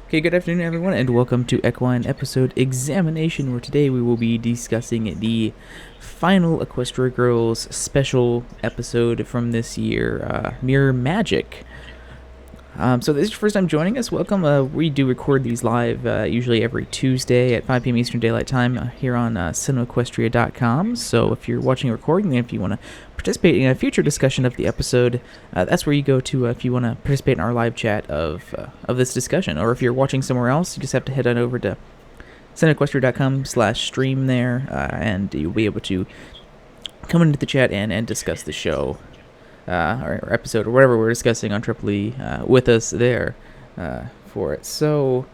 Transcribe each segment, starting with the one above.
Okay, good afternoon, everyone, and welcome to Equine Episode Examination, where today we will be discussing the final Equestria Girls special episode from this year, Mirror Magic. So this is your first time joining us. Welcome. We do record these live usually every Tuesday at 5 p.m. Eastern Daylight Time here on CinemaQuestria.com. So if you're watching a recording, and if you want to participate in a future discussion of the episode, that's where you go to if you want to participate in our live chat of this discussion. Or if you're watching somewhere else, you just have to head on over to CinemaQuestria.com/stream there, and you'll be able to come into the chat and discuss the show. Or episode or whatever we're discussing on Triple E with us there for it. So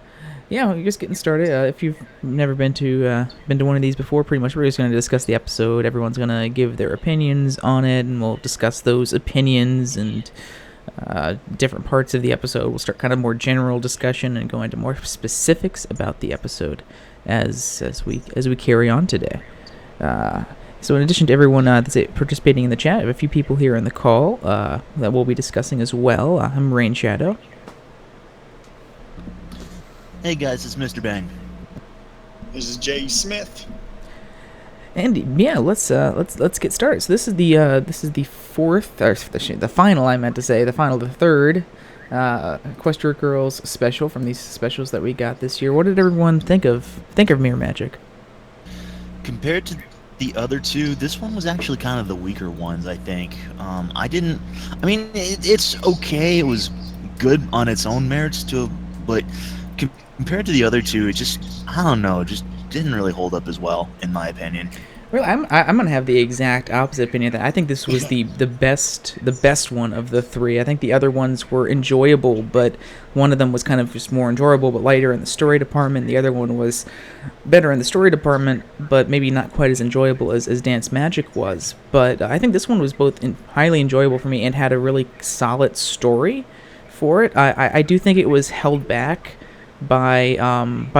yeah, we're just getting started. If you've never been to one of these before, pretty much we're just going to discuss the episode. Everyone's going to give their opinions on it, and we'll discuss those opinions and different parts of the episode. We'll start kind of more general discussion and go into more specifics about the episode as we carry on today. So in addition to everyone that's participating in the chat, I have a few people here in the call that we'll be discussing as well. I'm Rain Shadow. Hey guys, it's Mr. Bang. This is Jay Smith. And yeah, let's get started. So this is the fourth, or the final. I meant to say the third Equestria Girls special from these specials that we got this year. What did everyone think of Mirror Magic? Compared to the other two, this one was actually kind of the weaker ones, I think. It's okay. It was good on its own merits too, but compared to the other two, it just, I don't know, just didn't really hold up as well, in my opinion. Well, I'm gonna have the exact opposite opinion. That I think this was the best one of the three. I think the other ones were enjoyable, but one of them was kind of just more enjoyable but lighter in the story department. The other one was better in the story department, but maybe not quite as enjoyable as Dance Magic was. But I think this one was both highly enjoyable for me and had a really solid story for it. I do think it was held back by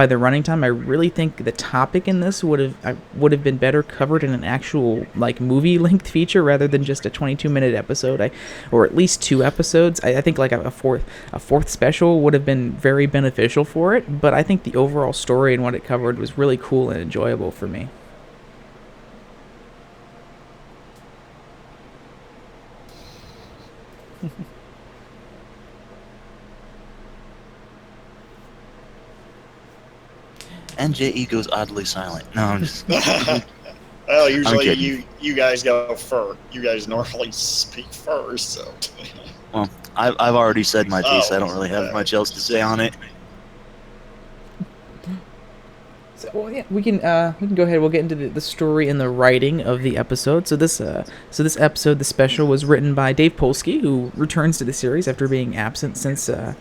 the running time. I really think the topic in this would have been better covered in an actual movie length feature rather than just a 22-minute episode, or at least 2 episodes. I think a fourth special would have been very beneficial for it. But I think the overall story and what it covered was really cool and enjoyable for me. And J.E. goes oddly silent. No, I'm just... Well, usually you guys go first. You guys normally speak first, so... Well, I've already said my piece. I don't really have much else to say on it. So, well, yeah, we can go ahead. We'll get into the story and the writing of the episode. So this episode, the special, was written by Dave Polsky, who returns to the series after being absent since a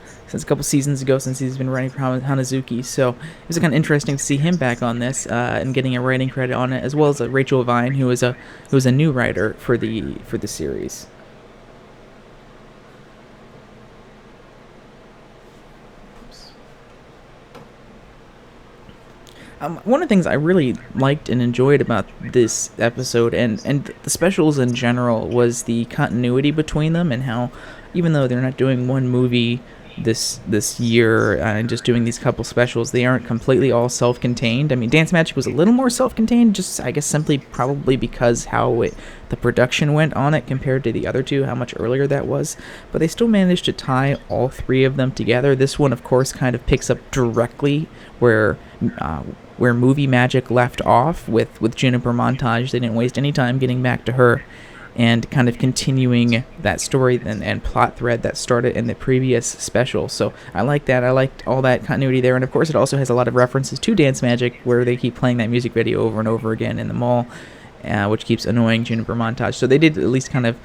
couple seasons ago, since he's been writing for Hanazuki. So it was kind of interesting to see him back on this and getting a writing credit on it, as well as Rachel Vine, who was a new writer for the series. One of the things I really liked and enjoyed about this episode and the specials in general was the continuity between them, and how even though they're not doing one movie this year and just doing these couple specials, they aren't completely all self-contained. I mean, Dance Magic was a little more self-contained, just I guess simply probably because the production went on it compared to the other two, how much earlier that was. But they still managed to tie all three of them together. This one, of course, kind of picks up directly where Movie Magic left off with Juniper Montage. They didn't waste any time getting back to her and kind of continuing that story and plot thread that started in the previous special. So I like that. I liked all that continuity there. And of course it also has a lot of references to Dance Magic, where they keep playing that music video over and over again in the mall, which keeps annoying Juniper Montage. So they did at least kind of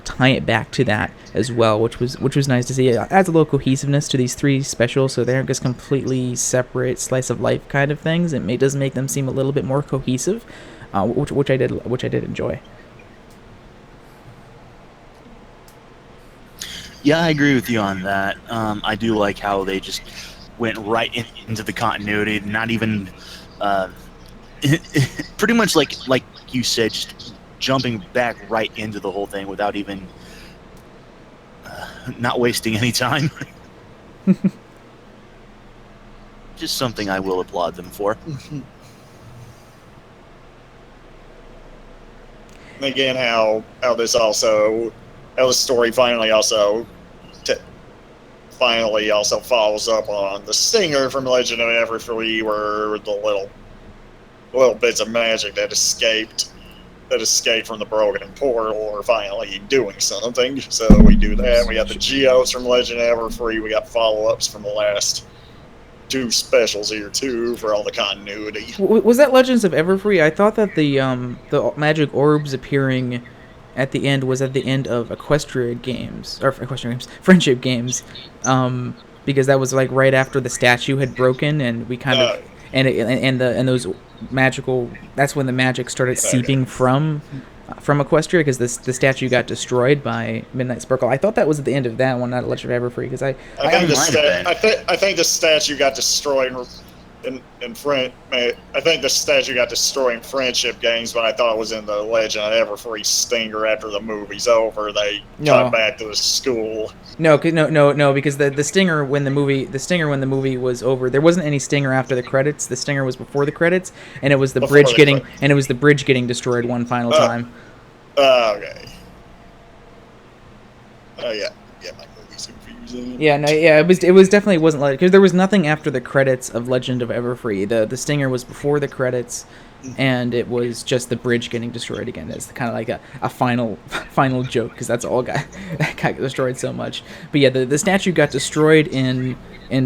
tie it back to that as well, which was nice to see. It adds a little cohesiveness to these three specials, so they aren't just completely separate slice of life kind of things. It does make them seem a little bit more cohesive, which I did enjoy. Yeah, I agree with you on that. I do like how they just went right into the continuity, not even pretty much like you said, just jumping back right into the whole thing without even not wasting any time. just something I will applaud them for. Again, how the story finally also follows up on the stinger from Legend of Everfree, where the little bits of magic that escaped from the broken portal are finally doing something. So we do that. We got the geodes from Legend of Everfree. We got follow-ups from the last 2 specials here too for all the continuity. Was that Legends of Everfree? I thought that the magic orbs appearing at the end was at the end of Friendship Games, because that was like right after the statue had broken, and we kind of and those magical. That's when the magic started seeping from Equestria, because the statue got destroyed by Midnight Sparkle. I thought that was at the end of that one, not Legend of Everfree, because I think the statue got destroyed in I think the statue got destroyed in Friendship Games, but I thought it was in the Legend of Everfree stinger after the movie's over. They got back to the school. No, because the stinger when the movie was over, there wasn't any stinger after the credits. The stinger was before the credits, and it was the bridge getting destroyed one final time. Okay. Oh yeah, my movie's confusing. It was definitely wasn't like, because there was nothing after the credits of Legend of Everfree. The stinger was before the credits, and it was just the bridge getting destroyed again. It's kind of like a final joke, because that's all got destroyed so much. But yeah, the statue got destroyed in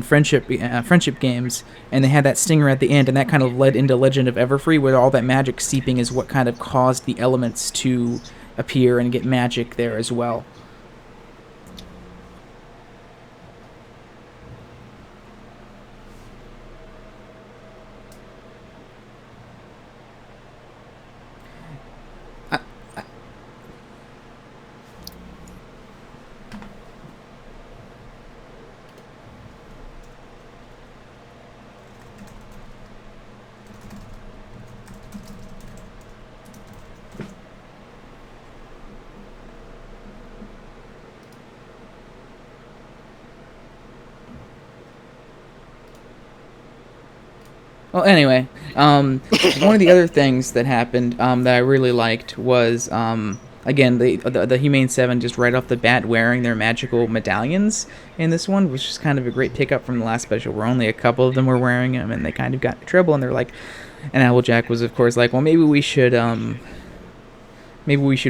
Friendship Games, and they had that stinger at the end, and that kind of led into Legend of Everfree, where all that magic seeping is what kind of caused the elements to appear and get magic there as well. Well, anyway, one of the other things that happened that I really liked was, again, the Humane 7 just right off the bat wearing their magical medallions in this one, which is kind of a great pickup from the last special, where only a couple of them were wearing them, and they kind of got in trouble, and they're like, and Applejack was, of course, like, well, maybe we should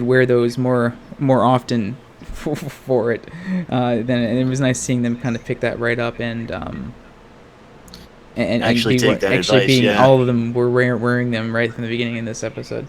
wear those more often for it. And it was nice seeing them kind of pick that right up, and actually take that advice, being yeah. all of them were wearing them right from the beginning in this episode.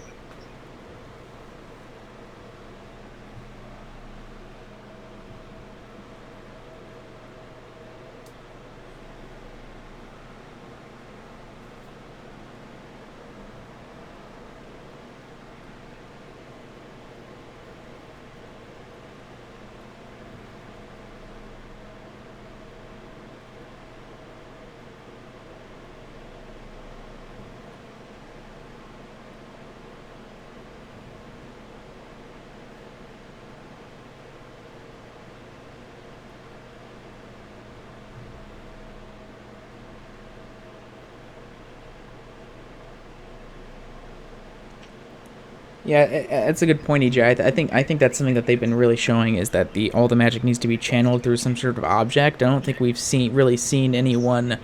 Yeah, it's a good point, EJ. I think that's something that they've been really showing, is that all the magic needs to be channeled through some sort of object. I don't think we've really seen anyone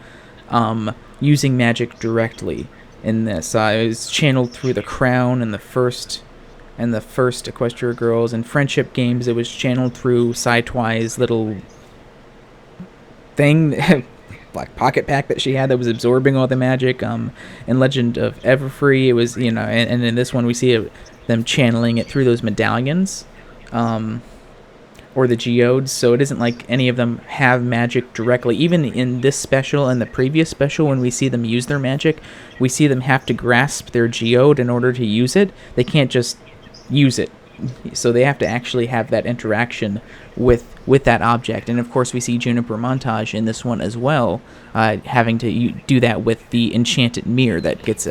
using magic directly in this. It was channeled through the crown in the first Equestria Girls. In Friendship Games, it was channeled through Sidetwi's little thing, black pocket pack that she had that was absorbing all the magic. In Legend of Everfree, it was, and in this one we see them channeling it through those medallions, or the geodes. So it isn't like any of them have magic directly. Even in this special and the previous special, when we see them use their magic, we see them have to grasp their geode in order to use it. They can't just use it. So they have to actually have that interaction with that object. And of course we see Juniper Montage in this one as well, having to do that with the enchanted mirror that gets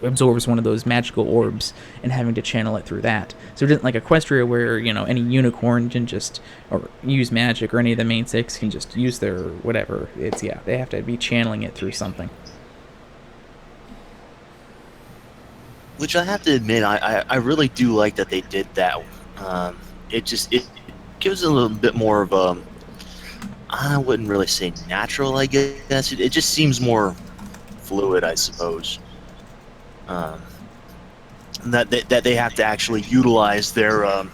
absorbs one of those magical orbs and having to channel it through that. So it isn't like Equestria where, any unicorn can just or use magic, or any of the main six can just use their whatever. They have to be channeling it through something. Which I have to admit, I really do like that they did that. It gives a little bit more of a, I wouldn't really say natural, I guess. It just seems more fluid, I suppose. That they have to actually utilize their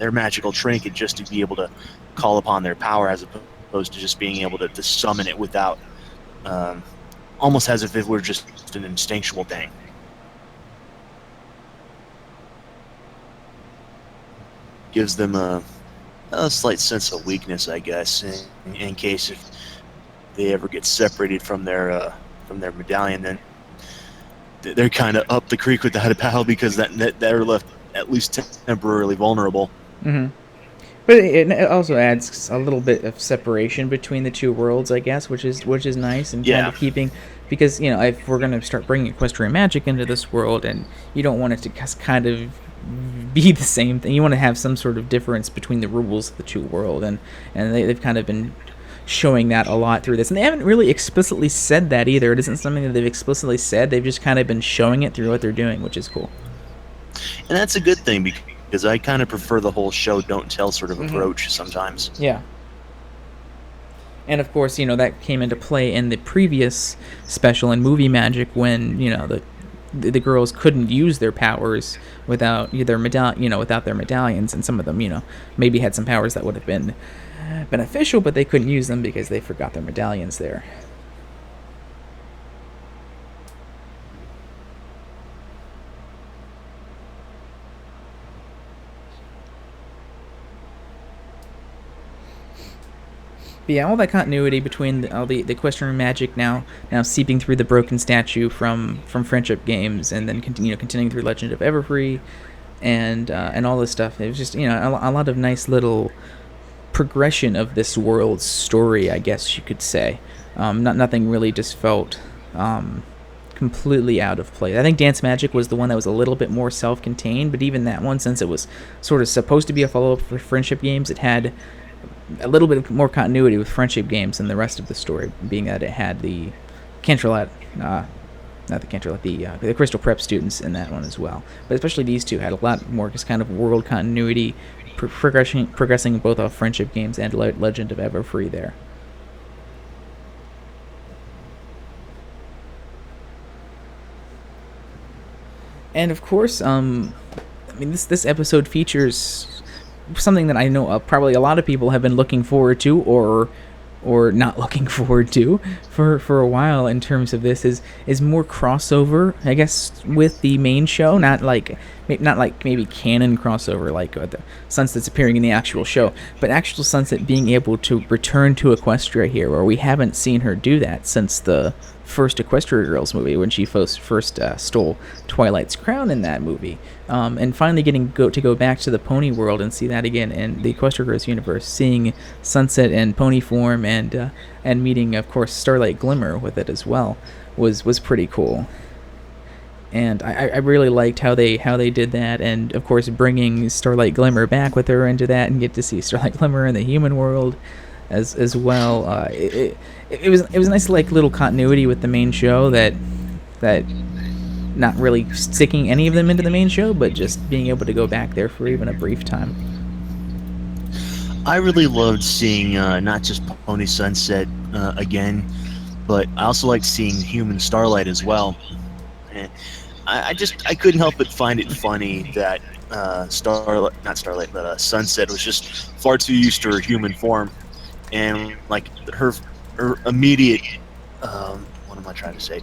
magical trinket just to be able to call upon their power, as opposed to just being able to summon it without, almost as if it were just an instinctual thing. Gives them a slight sense of weakness, I guess, in case if they ever get separated from their medallion, then they're kind of up the creek without a paddle, because they're left at least temporarily vulnerable. Mm-hmm. But it also adds a little bit of separation between the two worlds, I guess, which is nice, and kind of keeping, because if we're going to start bringing equestrian magic into this world, and you don't want it to kind of be the same thing. You want to have some sort of difference between the rules of the two worlds, and they've kind of been showing that a lot through this, and they haven't really explicitly said that either. It isn't something that they've explicitly said. They've just kind of been showing it through what they're doing, which is cool. And that's a good thing, because I kind of prefer the whole show don't tell sort of approach sometimes. Yeah. And of course, that came into play in the previous special in Movie Magic, when the girls couldn't use their powers without their medallions, and some of them maybe had some powers that would have been beneficial, but they couldn't use them because they forgot their medallions there. But yeah, all that continuity between all the equestrian magic now seeping through the broken statue from Friendship Games, and then continuing through Legend of Everfree, and all this stuff. It was just a lot of nice little progression of this world's story, I guess you could say. Nothing really just felt completely out of place. I think Dance Magic was the one that was a little bit more self-contained, but even that one, since it was sort of supposed to be a follow-up for Friendship Games, it had a little bit more continuity with Friendship Games than the rest of the story, being that it had the Cantrelette, the Crystal Prep students in that one as well. But especially these two had a lot more just kind of world continuity, progressing both off Friendship Games and Legend of Everfree there. And of course, this episode features something that I know probably a lot of people have been looking forward to, or not looking forward to for a while, in terms of this is more crossover, I guess, with the main show. Not like maybe canon crossover like the Sunset's appearing in the actual show, but actual Sunset being able to return to Equestria here, where we haven't seen her do that since the first Equestria Girls movie, when she first stole Twilight's crown in that movie, and finally getting to go back to the pony world and see that again in the Equestria Girls universe, seeing Sunset in pony form, and meeting, of course, Starlight Glimmer with it as well, was pretty cool. And I really liked how they did that, and of course bringing Starlight Glimmer back with her into that, and get to see Starlight Glimmer in the human world as well. It was a nice little continuity with the main show, that not really sticking any of them into the main show, but just being able to go back there for even a brief time. I really loved seeing not just Pony Sunset again, but I also liked seeing Human Starlight as well. And I couldn't help but find it funny that Sunset was just far too used to her human form, and her immediate what am I trying to say?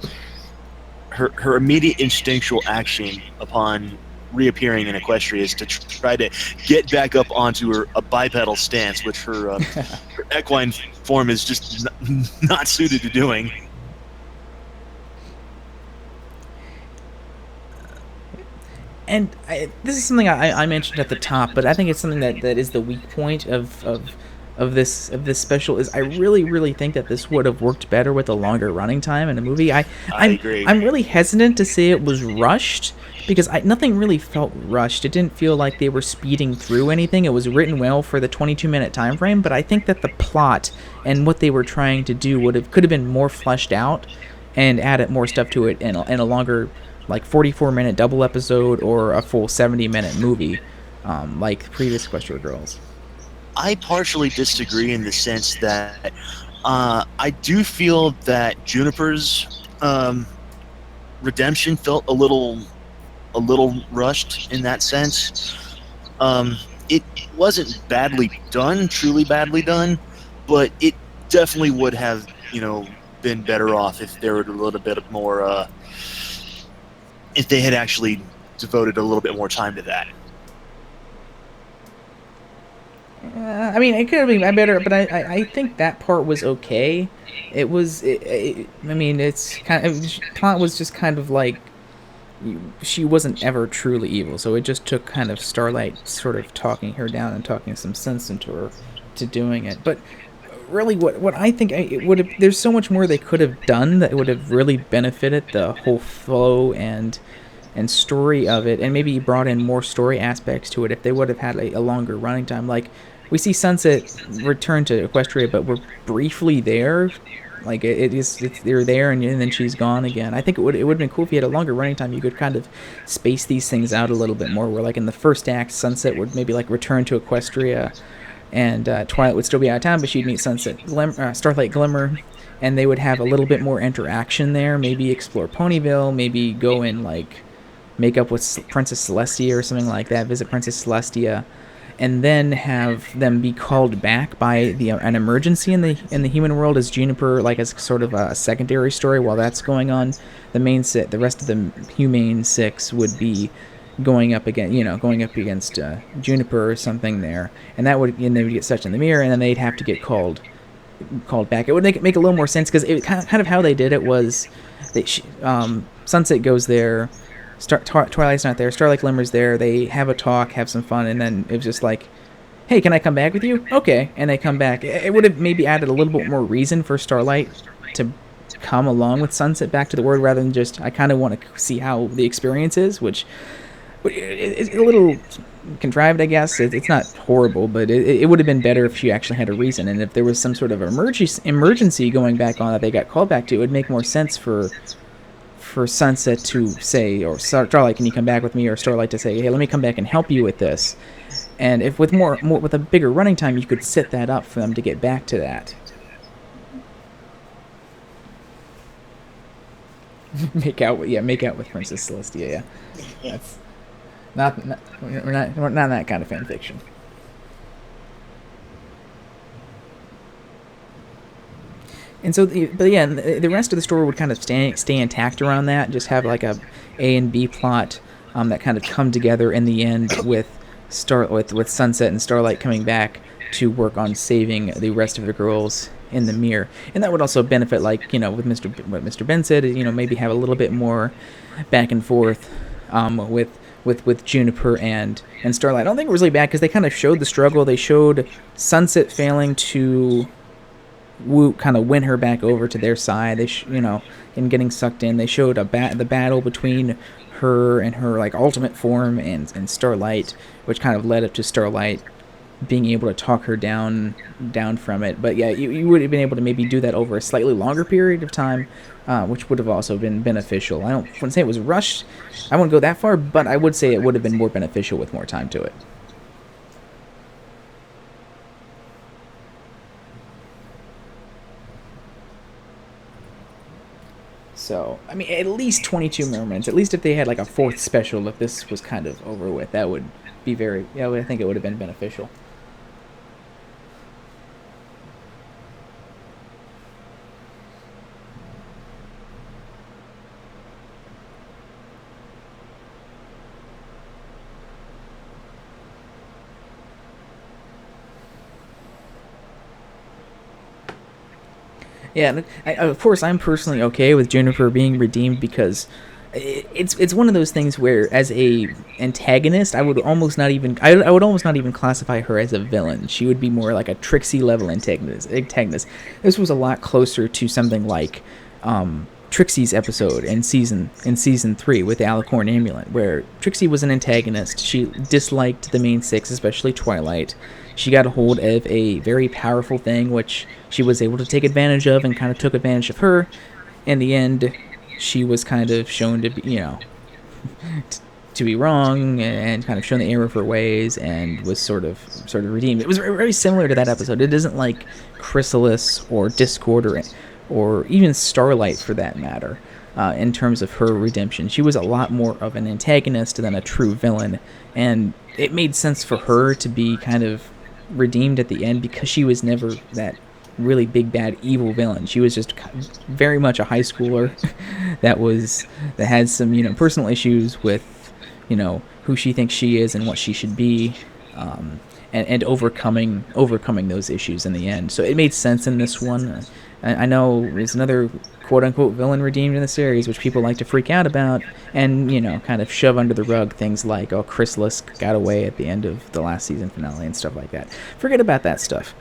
Her immediate instinctual action upon reappearing in Equestria is to try to get back up onto a bipedal stance, which her equine form is just not suited to doing. And this is something I mentioned at the top, but I think it's something that is the weak point of of this special is I really think that this would have worked better with a longer running time in a movie. I agree. I'm really hesitant to say it was rushed because nothing really felt rushed. It didn't feel like they were speeding through anything. It was written well for the 22-minute time frame, but I think that the plot and what they were trying to do could have been more fleshed out and added more stuff to it in a longer, like 44-minute double episode or a full 70-minute movie, like previous Equestria Girls. I partially disagree in the sense that I do feel that Juniper's redemption felt a little rushed in that sense. It wasn't truly badly done, but it definitely would have, been better off if there were a little bit more, if they had actually devoted a little bit more time to that. I mean, it could have been better, but I think that part was okay. It was, I mean, it's kind of, plot was just kind of like, she wasn't ever truly evil, so it just took kind of Starlight sort of talking her down and talking some sense into her to doing it. But really, what I think it would have, there's so much more they could have done that would have really benefited the whole flow and story of it, and maybe brought in more story aspects to it if they would have had a longer running time. Like, we see Sunset return to Equestria, but we're briefly there. Like, they're there and then she's gone again. I think it would have been cool if you had a longer running time. You could kind of space these things out a little bit more, where like in the first act, Sunset would maybe like return to Equestria, and Twilight would still be out of town, but she'd meet Starlight Glimmer, and they would have a little bit more interaction there. Maybe explore Ponyville, maybe go and like make up with Princess Celestia or something like that, visit Princess Celestia, and then have them be called back by an emergency in the human world as Juniper, like as sort of a secondary story while that's going on. The rest of the humane six would be going up against Juniper or something there, and they would get stuck in the mirror, and then they'd have to get called back. It would make a little more sense, because it kind of how they did it was Sunset goes there. Twilight's not there. Starlight Glimmer's there. They have a talk, have some fun, and then it was just like, "Hey, can I come back with you?" Okay, and they come back. It would have maybe added a little bit more reason for Starlight to come along with Sunset back to the world, rather than just, I kind of want to see how the experience is, which it's a little contrived, I guess. It's not horrible, but it would have been better if she actually had a reason, and if there was some sort of emergency going back on that they got called back to, it would make more sense for Sunset to say, or Starlight, "Can you come back with me?" or Starlight to say, "Hey, let me come back and help you with this." And if with with a bigger running time, you could set that up for them to get back to that. make out with Princess Celestia. Yeah, that's we're not that kind of fan fiction. And so, the rest of the story would kind of stay intact around that. Just have like a and B plot that kind of come together in the end with Sunset and Starlight coming back to work on saving the rest of the girls in the mirror. And that would also benefit, like, with what Mr. Ben said, maybe have a little bit more back and forth with Juniper and Starlight. I don't think it was really bad, because they kind of showed the struggle. They showed Sunset failing to kind of win her back over to their side. And getting sucked in. They showed the battle between her and her like ultimate form and Starlight, which kind of led up to Starlight being able to talk her down from it. But yeah, you would have been able to maybe do that over a slightly longer period of time, which would have also been beneficial. I wouldn't say it was rushed. I wouldn't go that far, but I would say it would have been more beneficial with more time to it. So, I mean, at least 22 more minutes. At least if they had like a fourth special, if this was kind of over with, that would be I think it would have been beneficial. Yeah, of course, I'm personally okay with Juniper being redeemed, because it's one of those things where, as a antagonist, I would almost not even classify her as a villain. She would be more like a Trixie level antagonist. This was a lot closer to something like Trixie's episode in season 3 with the Alicorn Amulet, where Trixie was an antagonist. She disliked the main six, especially Twilight. She got a hold of a very powerful thing, which she was able to take advantage of, and kind of took advantage of her. In the end, she was kind of shown to be, to be wrong, and kind of shown the error of her ways, and was sort of redeemed. It was very, very similar to that episode. It isn't like Chrysalis or Discord or even Starlight, for that matter, in terms of her redemption. She was a lot more of an antagonist than a true villain, and it made sense for her to be kind of redeemed at the end, because she was never that really big bad evil villain. She was just very much a high schooler that had some personal issues with who she thinks she is and what she should be, and overcoming those issues in the end. So it made sense in this one. I know there's another quote unquote villain redeemed in the series, which people like to freak out about and kind of shove under the rug things like, oh, Chrysalis got away at the end of the last season finale and stuff like that. Forget about that stuff.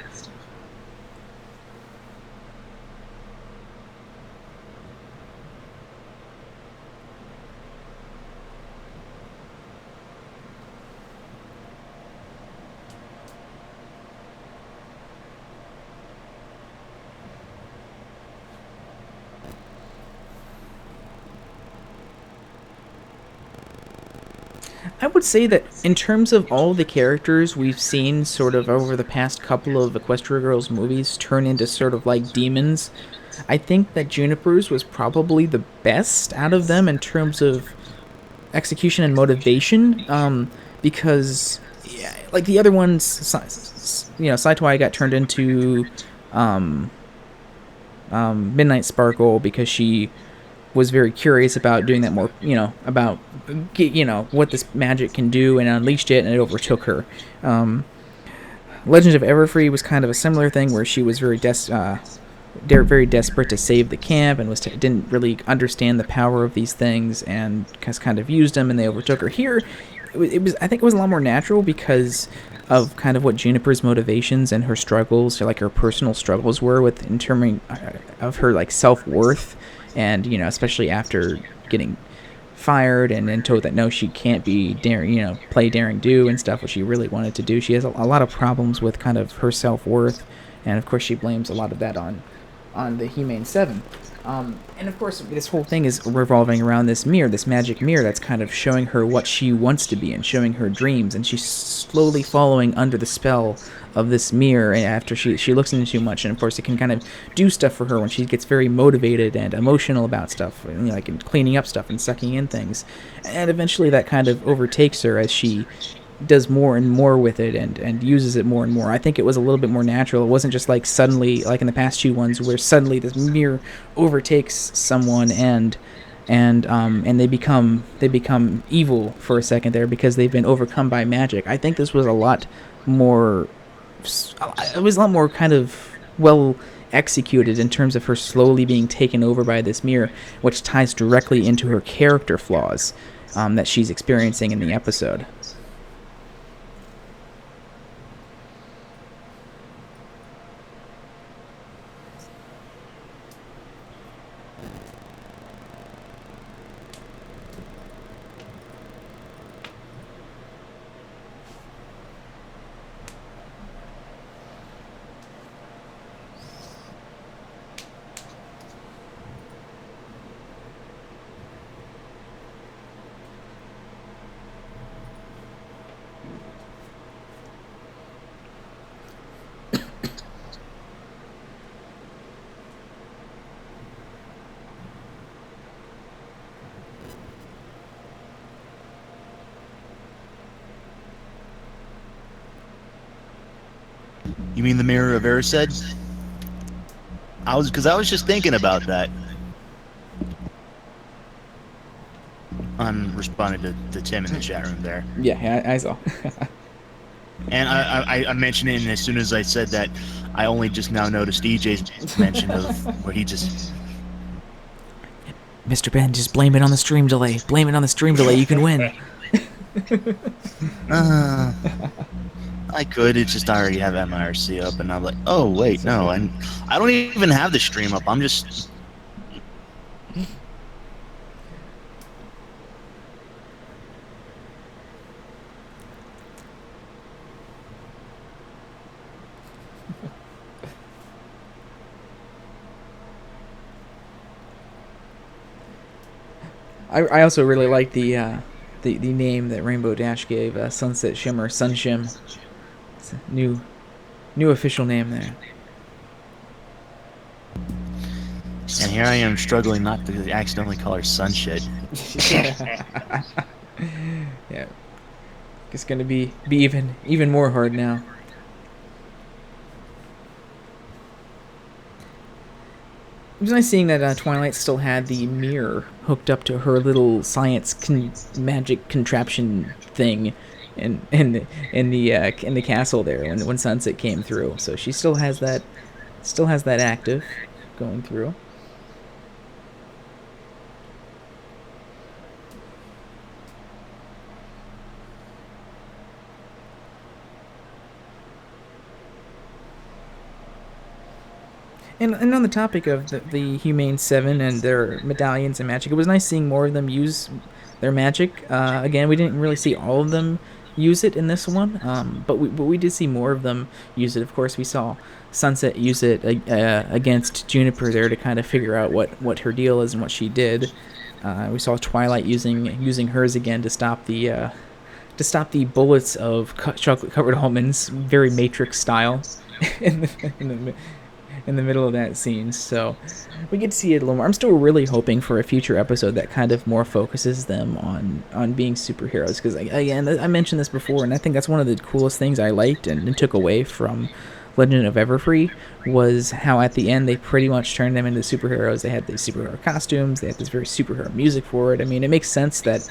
I would say that in terms of all the characters we've seen sort of over the past couple of Equestria Girls movies turn into sort of like demons, I think that Juniper's was probably the best out of them in terms of execution and motivation, because like the other ones, Saitoi got turned into Midnight Sparkle because she was very curious about doing that more, about what this magic can do, and unleashed it, and it overtook her. Legend of Everfree was kind of a similar thing, where she was very very desperate to save the camp, and didn't really understand the power of these things, and has kind of used them, and they overtook her. Here, I think it was a lot more natural because of kind of what Juniper's motivations and her struggles, or like her personal struggles, were in terms of her like self-worth. And especially after getting fired and then told that no, she can't be play daring do and stuff, what she really wanted to do. She has a lot of problems with kind of her self-worth, and of course she blames a lot of that on the He-Man 7. And of course this whole thing is revolving around this magic mirror that's kind of showing her what she wants to be and showing her dreams, and she's slowly following under the spell of this mirror, and after she looks into too much, and of course it can kind of do stuff for her when she gets very motivated and emotional about stuff, like in cleaning up stuff and sucking in things, and eventually that kind of overtakes her as she does more and more with it, and uses it more and more. I think it was a little bit more natural. It wasn't just like suddenly, like in the past two ones, where suddenly this mirror overtakes someone and they become evil for a second there because they've been overcome by magic. I think this was a lot more kind of well executed in terms of her slowly being taken over by this mirror, which ties directly into her character flaws that she's experiencing in the episode. You mean the Mirror of Erised? I was just thinking about that. I'm responding to Tim in the chat room there. Yeah, I saw. And I mentioned it, and as soon as I said that, I only just now noticed EJ's mention of where he just... Mr. Ben, just blame it on the stream delay. Blame it on the stream delay. You can win. I could. It's just I already have MIRC up, and I'm like, oh wait, no, I don't even have the stream up. I'm just. I also really like the name that Rainbow Dash gave, Sunset Shimmer, Sunshim. It's a new official name there. And here I am struggling not to accidentally call her Sunshade. Yeah, it's gonna be even more hard now. It was nice seeing that Twilight still had the mirror hooked up to her little science magic contraption thing, in the castle there when Sunset came through. So she still has that active going through. And on the topic of the Humane 7 and their medallions and magic, it was nice seeing more of them use their magic. Again, we didn't really see all of them use it in this one, but we did see more of them use it. Of course, we saw Sunset use it against Juniper there to kind of figure out what her deal is and what she did. We saw Twilight using hers again to stop the bullets of chocolate-covered almonds, very Matrix style, in the middle of that scene. So we get to see it a little more. I'm still really hoping for a future episode that kind of more focuses them on being superheroes, because again, I mentioned this before, and I think that's one of the coolest things I liked and took away from Legend of Everfree, was how at the end they pretty much turned them into superheroes. They had these superhero costumes, they had this very superhero music for it. I mean, it makes sense that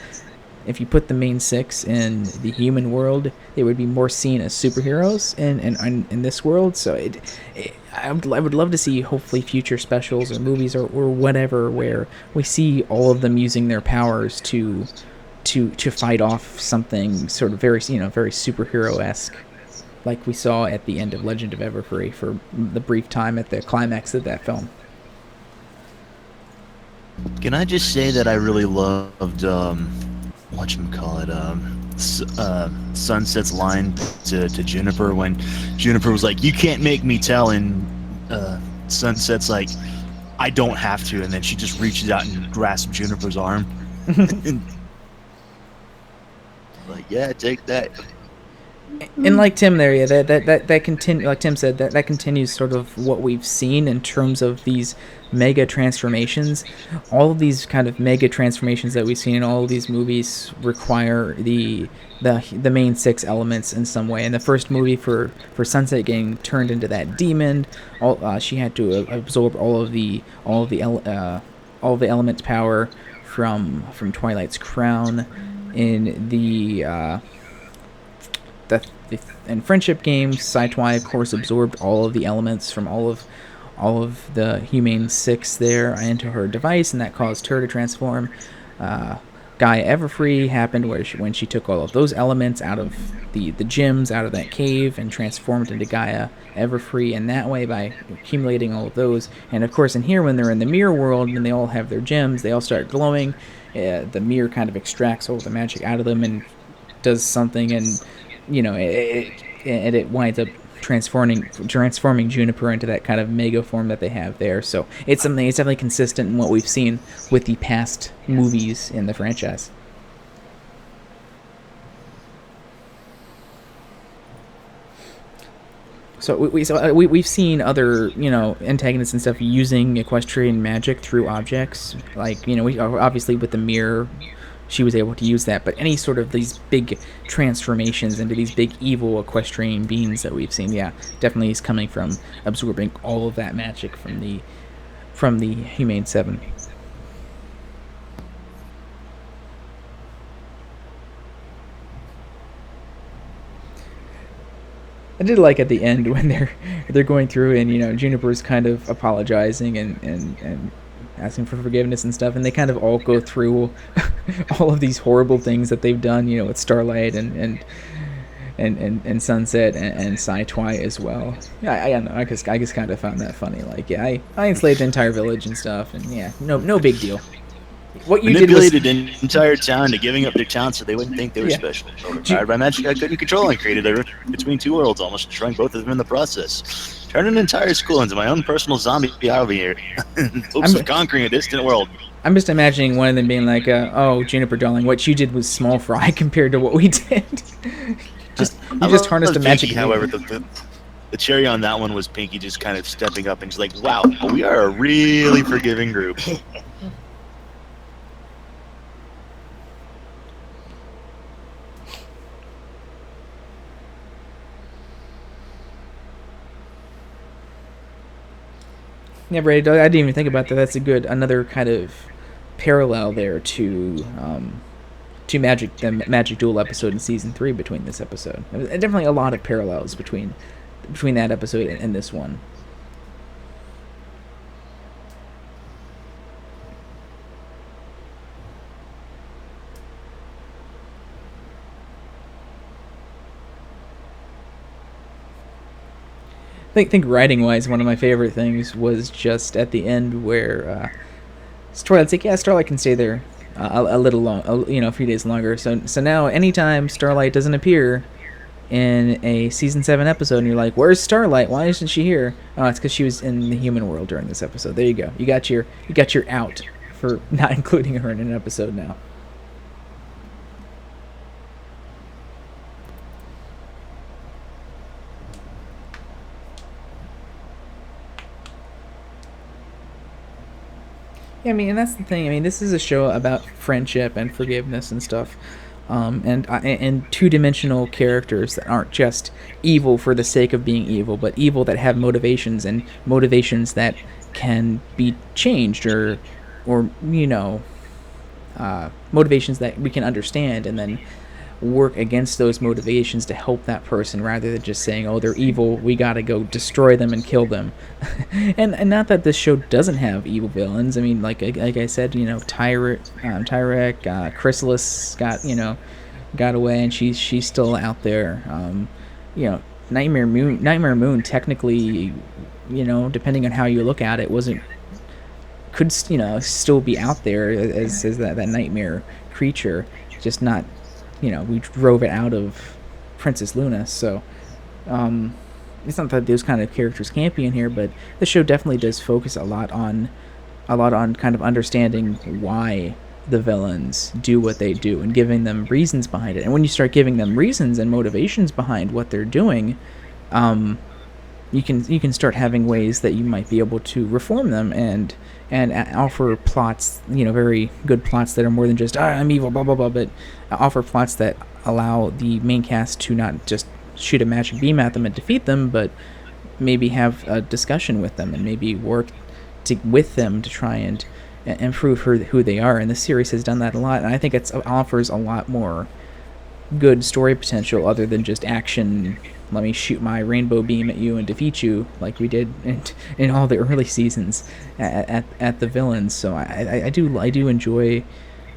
if you put the main six in the human world, they would be more seen as superheroes in this world. So I would love to see, hopefully, future specials or movies or whatever where we see all of them using their powers to fight off something sort of very superhero-esque, like we saw at the end of Legend of Everfree for the brief time at the climax of that film. Can I just say that I really loved Sunset's line to Juniper when Juniper was like, "You can't make me tell," and Sunset's like, "I don't have to," and then she just reaches out and grasps Juniper's arm. And, like, yeah, take that. And like Tim there, yeah, that continue, like Tim said, that continues sort of what we've seen in terms of these mega transformations. All of these kind of mega transformations that we've seen in all of these movies require the main six elements in some way. In the first movie, for Sunset getting turned into that demon, she had to absorb all of the elements power from Twilight's crown. In the in Friendship Games, Saitwai, of course, absorbed all of the elements from all of the Humane 6 there into her device, and that caused her to transform. Gaia Everfree happened when she took all of those elements out of the gems, out of that cave, and transformed into Gaia Everfree, and that way, by accumulating all of those. And of course, in here, when they're in the mirror world and they all have their gems, they all start glowing. The mirror kind of extracts all the magic out of them and does something, and it winds up transforming Juniper into that kind of mega form that they have there. So it's definitely consistent in what we've seen with the past movies in the franchise. So we've seen other antagonists and stuff using equestrian magic through objects, like we obviously with the mirror. She was able to use that, but any sort of these big transformations into these big evil equestrian beings that we've seen, yeah, definitely is coming from absorbing all of that magic from the Humane 7. I did like at the end when they're going through and Juniper's kind of apologizing and asking for forgiveness and stuff, and they kind of all go through all of these horrible things that they've done, with Starlight and Sunset and Sai Twi as well. Yeah, I don't know. I just kind of found that funny. Like, yeah, I enslaved the entire village and stuff, and yeah, no big deal. What you manipulated did an entire town to giving up their town so they wouldn't think they were special. Powered by magic I couldn't control and created a rift between two worlds, almost destroying both of them in the process. Turned an entire school into my own personal zombie army here. Hopes of conquering a distant world. I'm just imagining one of them being like, "Oh, Juniper, darling, what you did was small fry compared to what we did." you just harnessed a magic. Pinky, however, the cherry on that one was Pinky just kind of stepping up and just like, "Wow, we are a really forgiving group." Yeah, Brady, I didn't even think about that. That's another kind of parallel there to the Magic Duel episode in season 3 between this episode. There's definitely a lot of parallels between that episode and this one. I think writing-wise, one of my favorite things was just at the end where Starlight's like, yeah, Starlight can stay there a little long, a few days longer. So now, anytime Starlight doesn't appear in a season 7 episode, and you're like, where's Starlight? Why isn't she here? Oh, it's because she was in the human world during this episode. There you go. You got your out for not including her in an episode now. I mean, and that's the thing. I mean, this is a show about friendship and forgiveness and stuff, and two-dimensional characters that aren't just evil for the sake of being evil, but evil that have motivations and motivations that can be changed or motivations that we can understand and then work against those motivations to help that person rather than just saying, oh, they're evil, we gotta go destroy them and kill them. and not that this show doesn't have evil villains. I mean, like I said, Tyrek, Chrysalis got away, and she's still out there. Nightmare Moon technically, depending on how you look at it, could still be out there as that nightmare creature, just not, we drove it out of Princess Luna, so it's not that those kind of characters can't be in here, but the show definitely does focus a lot on kind of understanding why the villains do what they do and giving them reasons behind it. And when you start giving them reasons and motivations behind what they're doing, you can start having ways that you might be able to reform them and offer plots, very good plots that are more than just, I'm evil, blah, blah, blah, but offer plots that allow the main cast to not just shoot a magic beam at them and defeat them, but maybe have a discussion with them and maybe work with them to try and improve who they are. And the series has done that a lot, and I think it offers a lot more good story potential other than just action. Let me shoot my rainbow beam at you and defeat you, like we did in all the early seasons at the villains. So I do enjoy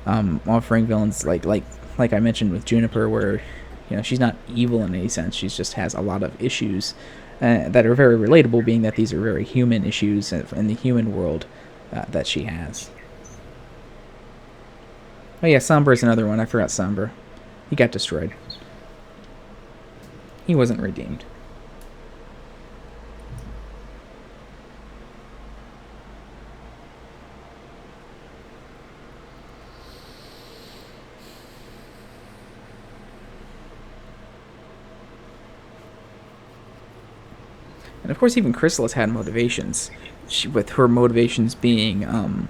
offering villains like I mentioned with Juniper, where she's not evil in any sense. She just has a lot of issues that are very relatable, being that these are very human issues in the human world that she has. Oh yeah, Sombra's another one. I forgot Sombra. He got destroyed. He wasn't redeemed. And of course, even Chrysalis had motivations. With her motivations being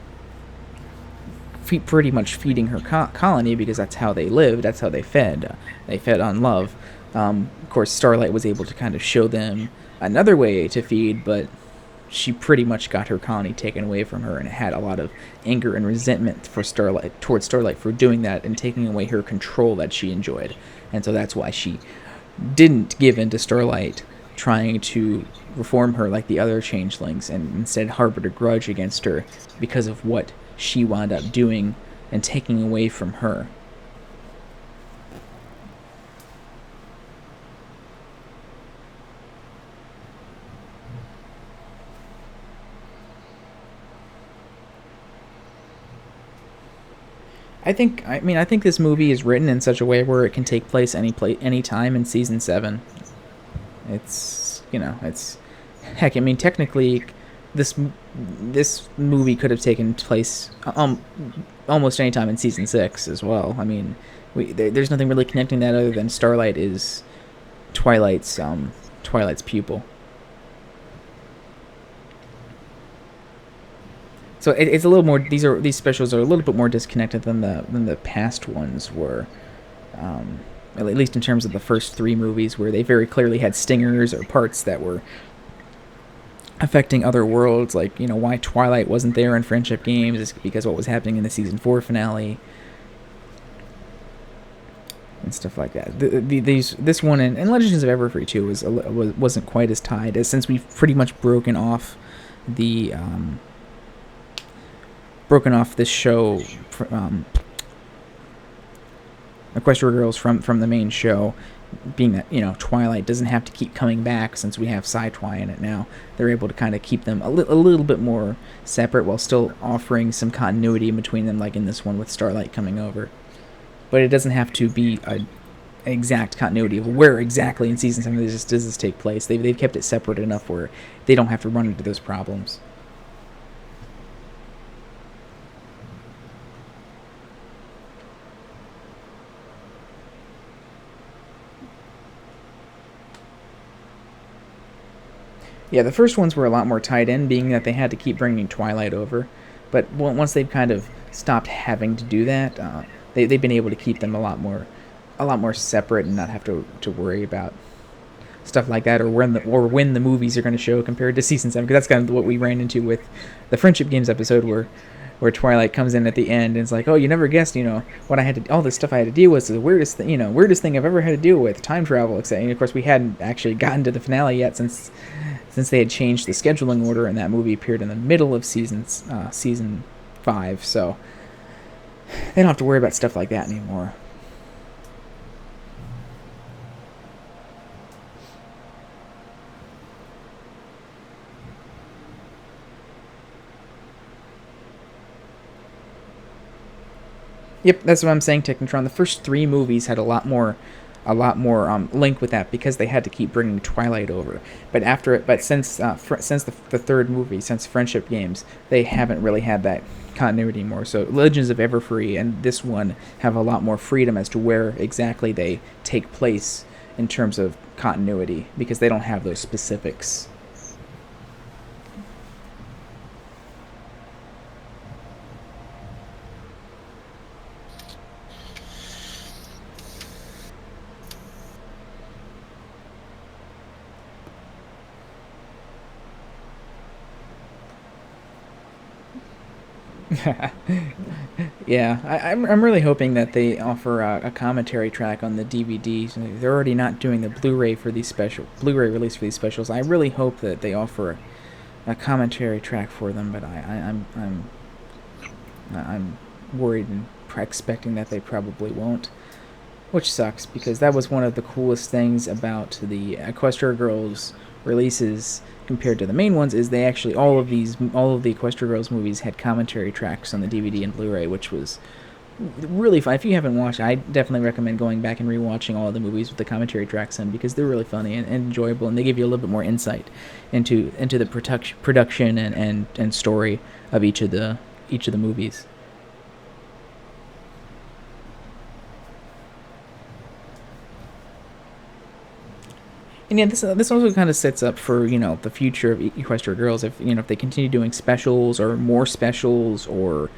pretty much feeding her colony, because that's how they lived, that's how they fed. They fed on love. Of course, Starlight was able to kind of show them another way to feed, but she pretty much got her colony taken away from her, and it had a lot of anger and resentment towards Starlight for doing that and taking away her control that she enjoyed. And so that's why she didn't give in to Starlight trying to reform her like the other changelings, and instead harbored a grudge against her because of what she wound up doing and taking away from her. I think this movie is written in such a way where it can take place any time in season 7. It's, it's heck, technically this movie could have taken place almost any time in season 6 as well. There's nothing really connecting that other than Starlight is Twilight's pupil. So it's a little more. These specials are a little bit more disconnected than the past ones were, at least in terms of the first 3 movies, where they very clearly had stingers or parts that were affecting other worlds. Like, why Twilight wasn't there in Friendship Games is because what was happening in the season 4 finale and stuff like that. This one and Legends of Everfree too wasn't quite as tied, as since we've pretty much broken off this show, Equestria Girls from the main show, being that Twilight doesn't have to keep coming back since we have Sci-Twi in it now. They're able to kind of keep them a little bit more separate while still offering some continuity in between them, like in this one with Starlight coming over. But it doesn't have to be an exact continuity of where exactly in season 7 does this take place. They've kept it separate enough where they don't have to run into those problems. Yeah, the first ones were a lot more tied in, being that they had to keep bringing Twilight over. But once they've kind of stopped having to do that, they've been able to keep them a lot more separate and not have to worry about stuff like that, or when the movies are going to show compared to season 7. Because that's kind of what we ran into with the Friendship Games episode, where Twilight comes in at the end and it's like, oh, you never guessed, what I had to, all this stuff I had to deal with is the weirdest thing I've ever had to deal with, time travel, etc. And of course, we hadn't actually gotten to the finale yet since they had changed the scheduling order, and that movie appeared in the middle of season 5, so they don't have to worry about stuff like that anymore. Yep, that's what I'm saying, Technotron. The first 3 movies had a lot more link with that because they had to keep bringing Twilight over. But since the third movie, since Friendship Games, they haven't really had that continuity anymore. So Legends of Everfree and this one have a lot more freedom as to where exactly they take place in terms of continuity, because they don't have those specifics. Yeah, I'm really hoping that they offer a commentary track on the DVD. They're already not doing the Blu-ray release for these specials. I really hope that they offer a commentary track for them, but I'm worried and expecting that they probably won't, which sucks, because that was one of the coolest things about the Equestria Girls releases compared to the main ones, is they actually all of the Equestria Girls movies had commentary tracks on the DVD and Blu-ray, which was really fun. If you haven't watched, I definitely recommend going back and rewatching all of the movies with the commentary tracks in, because they're really funny and enjoyable, and they give you a little bit more insight into the production and story of each of the movies. And yeah, this also kind of sets up for, the future of Equestria Girls. If they continue doing specials or more specials or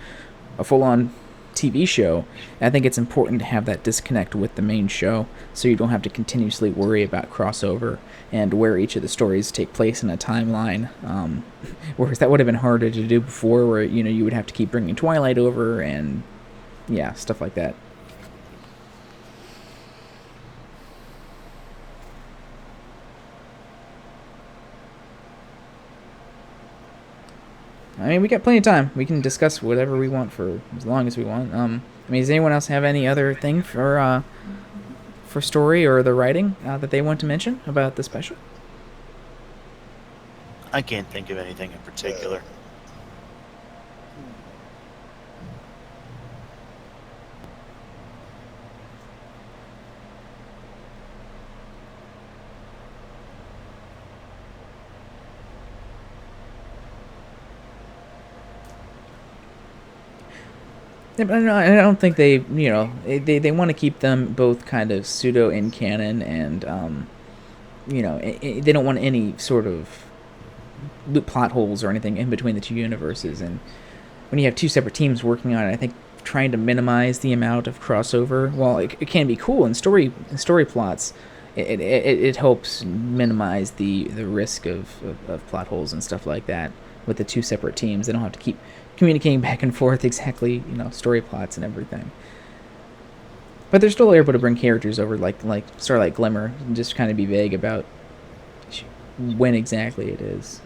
a full-on TV show, I think it's important to have that disconnect with the main show, so you don't have to continuously worry about crossover and where each of the stories take place in a timeline. Whereas that would have been harder to do before, where you would have to keep bringing Twilight over and stuff like that. I mean, we got plenty of time. We can discuss whatever we want for as long as we want. I mean, does anyone else have any other thing for story or the writing that they want to mention about the special? I can't think of anything in particular. Yeah, but I don't think they want to keep them both kind of pseudo in canon, and they don't want any sort of loop plot holes or anything in between the two universes. And when you have two separate teams working on it, I think trying to minimize the amount of crossover, while it can be cool in story plots, it helps minimize the risk of plot holes and stuff like that with the two separate teams. They don't have to keep communicating back and forth exactly, story plots and everything. But they're still able to bring characters over like Starlight Glimmer and just kind of be vague about when exactly it is.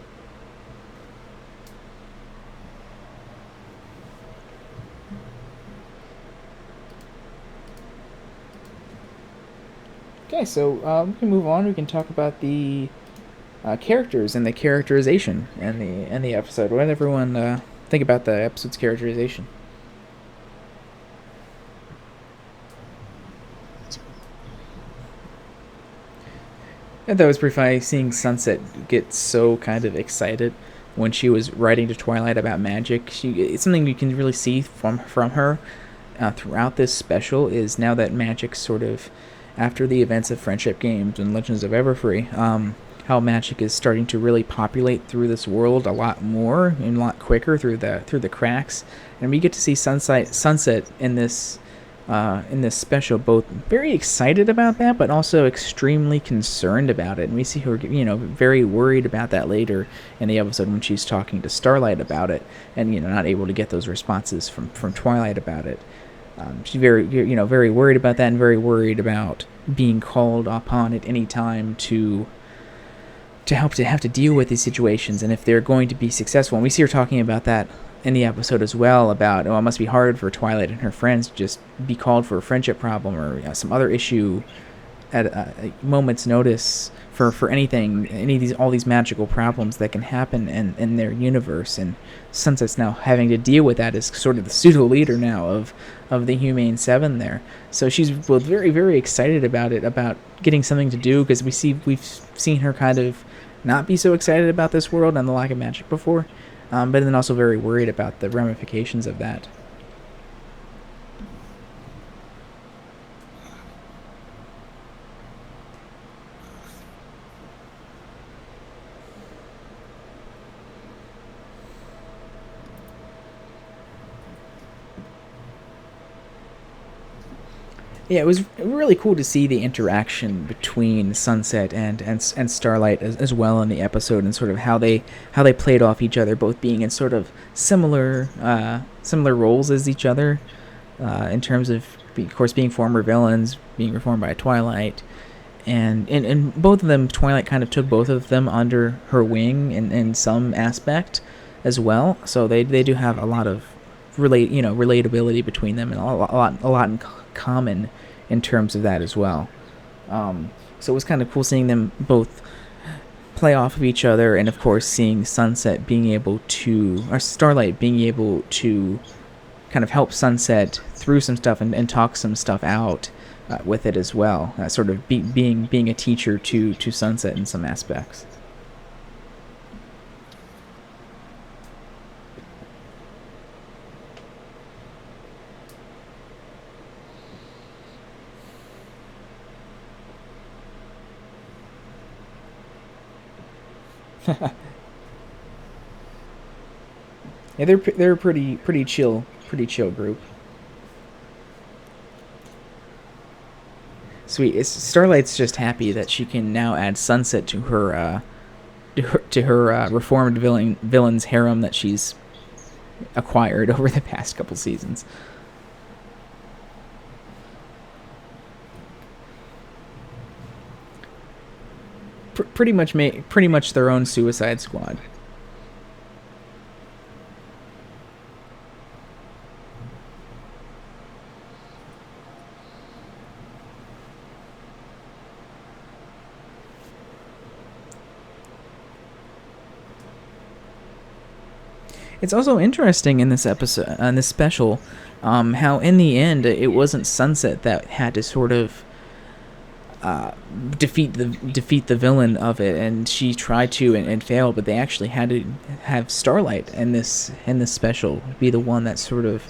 Okay, so we can move on. We can talk about the characters and the characterization and the episode. What did everyone think about the episode's characterization? I thought it was pretty funny seeing Sunset get so kind of excited when she was writing to Twilight about magic. It's something you can really see from her throughout this special, is now that magic sort of, after the events of Friendship Games and Legends of Everfree, how magic is starting to really populate through this world a lot more and a lot quicker through the cracks. And we get to see Sunset in this special, both very excited about that, but also extremely concerned about it. And we see her, very worried about that later in the episode when she's talking to Starlight about it, and not able to get those responses from Twilight about it. She's very worried about that, and very worried about being called upon at any time to have to deal with these situations, and if they're going to be successful. And we see her talking about that in the episode as well, about, it must be hard for Twilight and her friends to just be called for a friendship problem or some other issue at a moment's notice for anything, all these magical problems that can happen in their universe. And Sunset's now having to deal with that as sort of the pseudo leader now of the Humane Seven there. So she's both very, very excited about it, about getting something to do, because we've seen her kind of not be so excited about this world and the lack of magic before, but then also very worried about the ramifications of that. Yeah, it was really cool to see the interaction between Sunset and Starlight as well in the episode, and sort of how they played off each other, both being in sort of similar roles as each other, in terms of course being former villains, being reformed by Twilight, and both of them, Twilight kind of took both of them under her wing in some aspect as well. So they do have a lot of relatability between them, and a lot in common in terms of that as well. So it was kind of cool seeing them both play off of each other, and of course seeing Starlight being able to kind of help Sunset through some stuff and talk some stuff out with it as well, sort of being a teacher to Sunset in some aspects. Yeah, they're a pretty chill group. Sweet. Starlight's just happy that she can now add Sunset to her reformed villain's harem that she's acquired over the past couple seasons. Pretty much their own Suicide Squad. It's also interesting in this episode, on this special, how in the end it wasn't Sunset that had to sort of defeat the villain of it, and she tried to and failed, but they actually had to have Starlight in this special be the one that sort of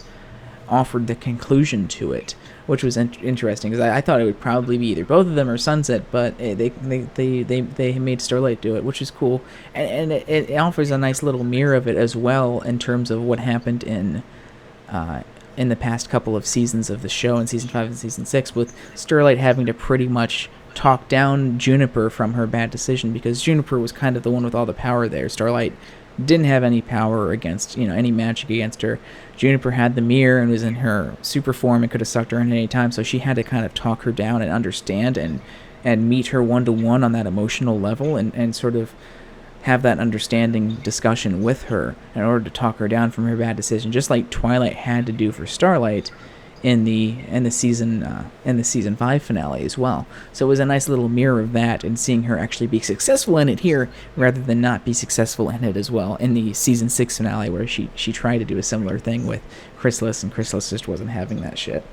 offered the conclusion to it, which was interesting because I thought it would probably be either both of them or Sunset, but they made Starlight do it, which is cool, and it offers a nice little mirror of it as well in terms of what happened in the past couple of seasons of the show, in season 5 and season 6, with Starlight having to pretty much talk down Juniper from her bad decision, because Juniper was kind of the one with all the power there. Starlight didn't have any power against, any magic against her. Juniper had the mirror and was in her super form and could have sucked her in at any time, so she had to kind of talk her down and understand and meet her one-to-one on that emotional level, and sort of have that understanding discussion with her in order to talk her down from her bad decision, just like Twilight had to do for Starlight in the season 5 finale as well. So it was a nice little mirror of that, and seeing her actually be successful in it here rather than not be successful in it as well in the season 6 finale, where she tried to do a similar thing with Chrysalis, and Chrysalis just wasn't having that shit.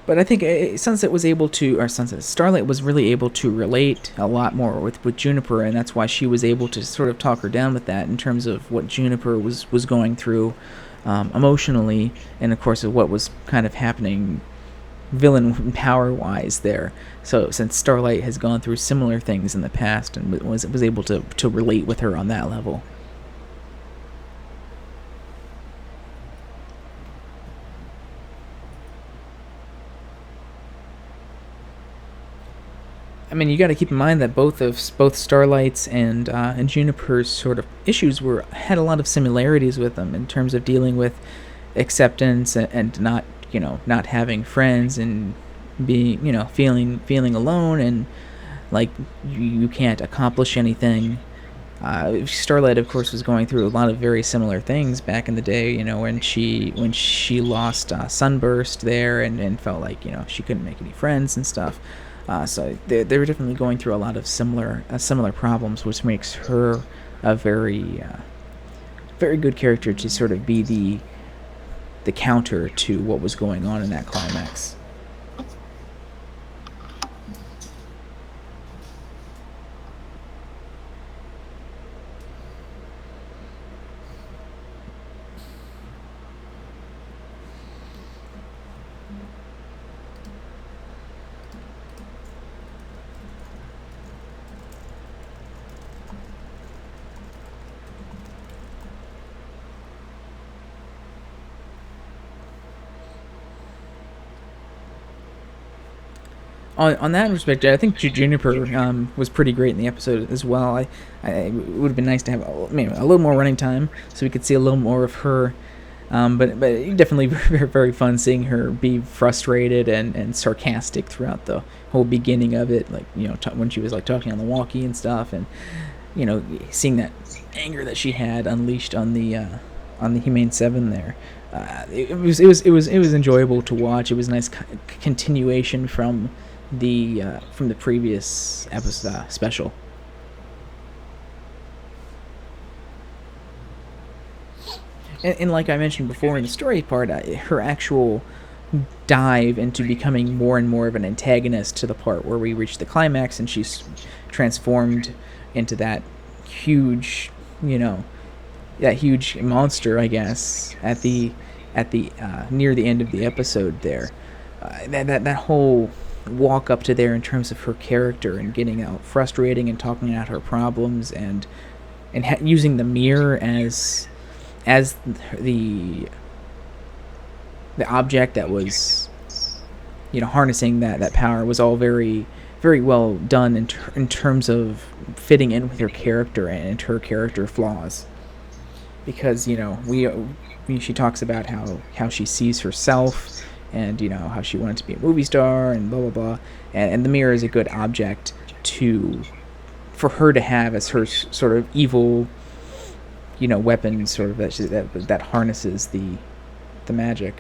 But I think Starlight was really able to relate a lot more with Juniper, and that's why she was able to sort of talk her down with that in terms of what Juniper was going through emotionally, and of course of what was kind of happening villain power-wise there. So since Starlight has gone through similar things in the past and was able to relate with her on that level. I mean, you got to keep in mind that both Starlight's and Juniper's sort of issues had a lot of similarities with them in terms of dealing with acceptance and not having friends, and being feeling alone, and like you can't accomplish anything. Starlight, of course, was going through a lot of very similar things back in the day, when she lost Sunburst there, and felt like she couldn't make any friends and stuff. So they were definitely going through a lot of similar problems, which makes her a very very good character to sort of be the counter to what was going on in that climax. On that respect, I think Juniper was pretty great in the episode as well. It would have been nice to have a little more running time so we could see a little more of her. But definitely very, very fun seeing her be frustrated and sarcastic throughout the whole beginning of it. Like, when she was like talking on the walkie and stuff, and seeing that anger that she had unleashed on the Humane 7 there. It was enjoyable to watch. It was a nice continuation from the previous episode special. And like I mentioned before in the story part, her actual dive into becoming more and more of an antagonist to the part where we reach the climax and she's transformed into that huge, that huge monster, I guess, at the near the end of the episode there. That whole walk up to there in terms of her character and getting out frustrating and talking out her problems and using the mirror as the object that was harnessing that power was all very, very well done in terms of fitting in with her character and her character flaws, because she talks about how she sees herself and how she wanted to be a movie star and blah blah blah. And the mirror is a good object for her to have as her sort of evil, weapon, sort of that harnesses the magic.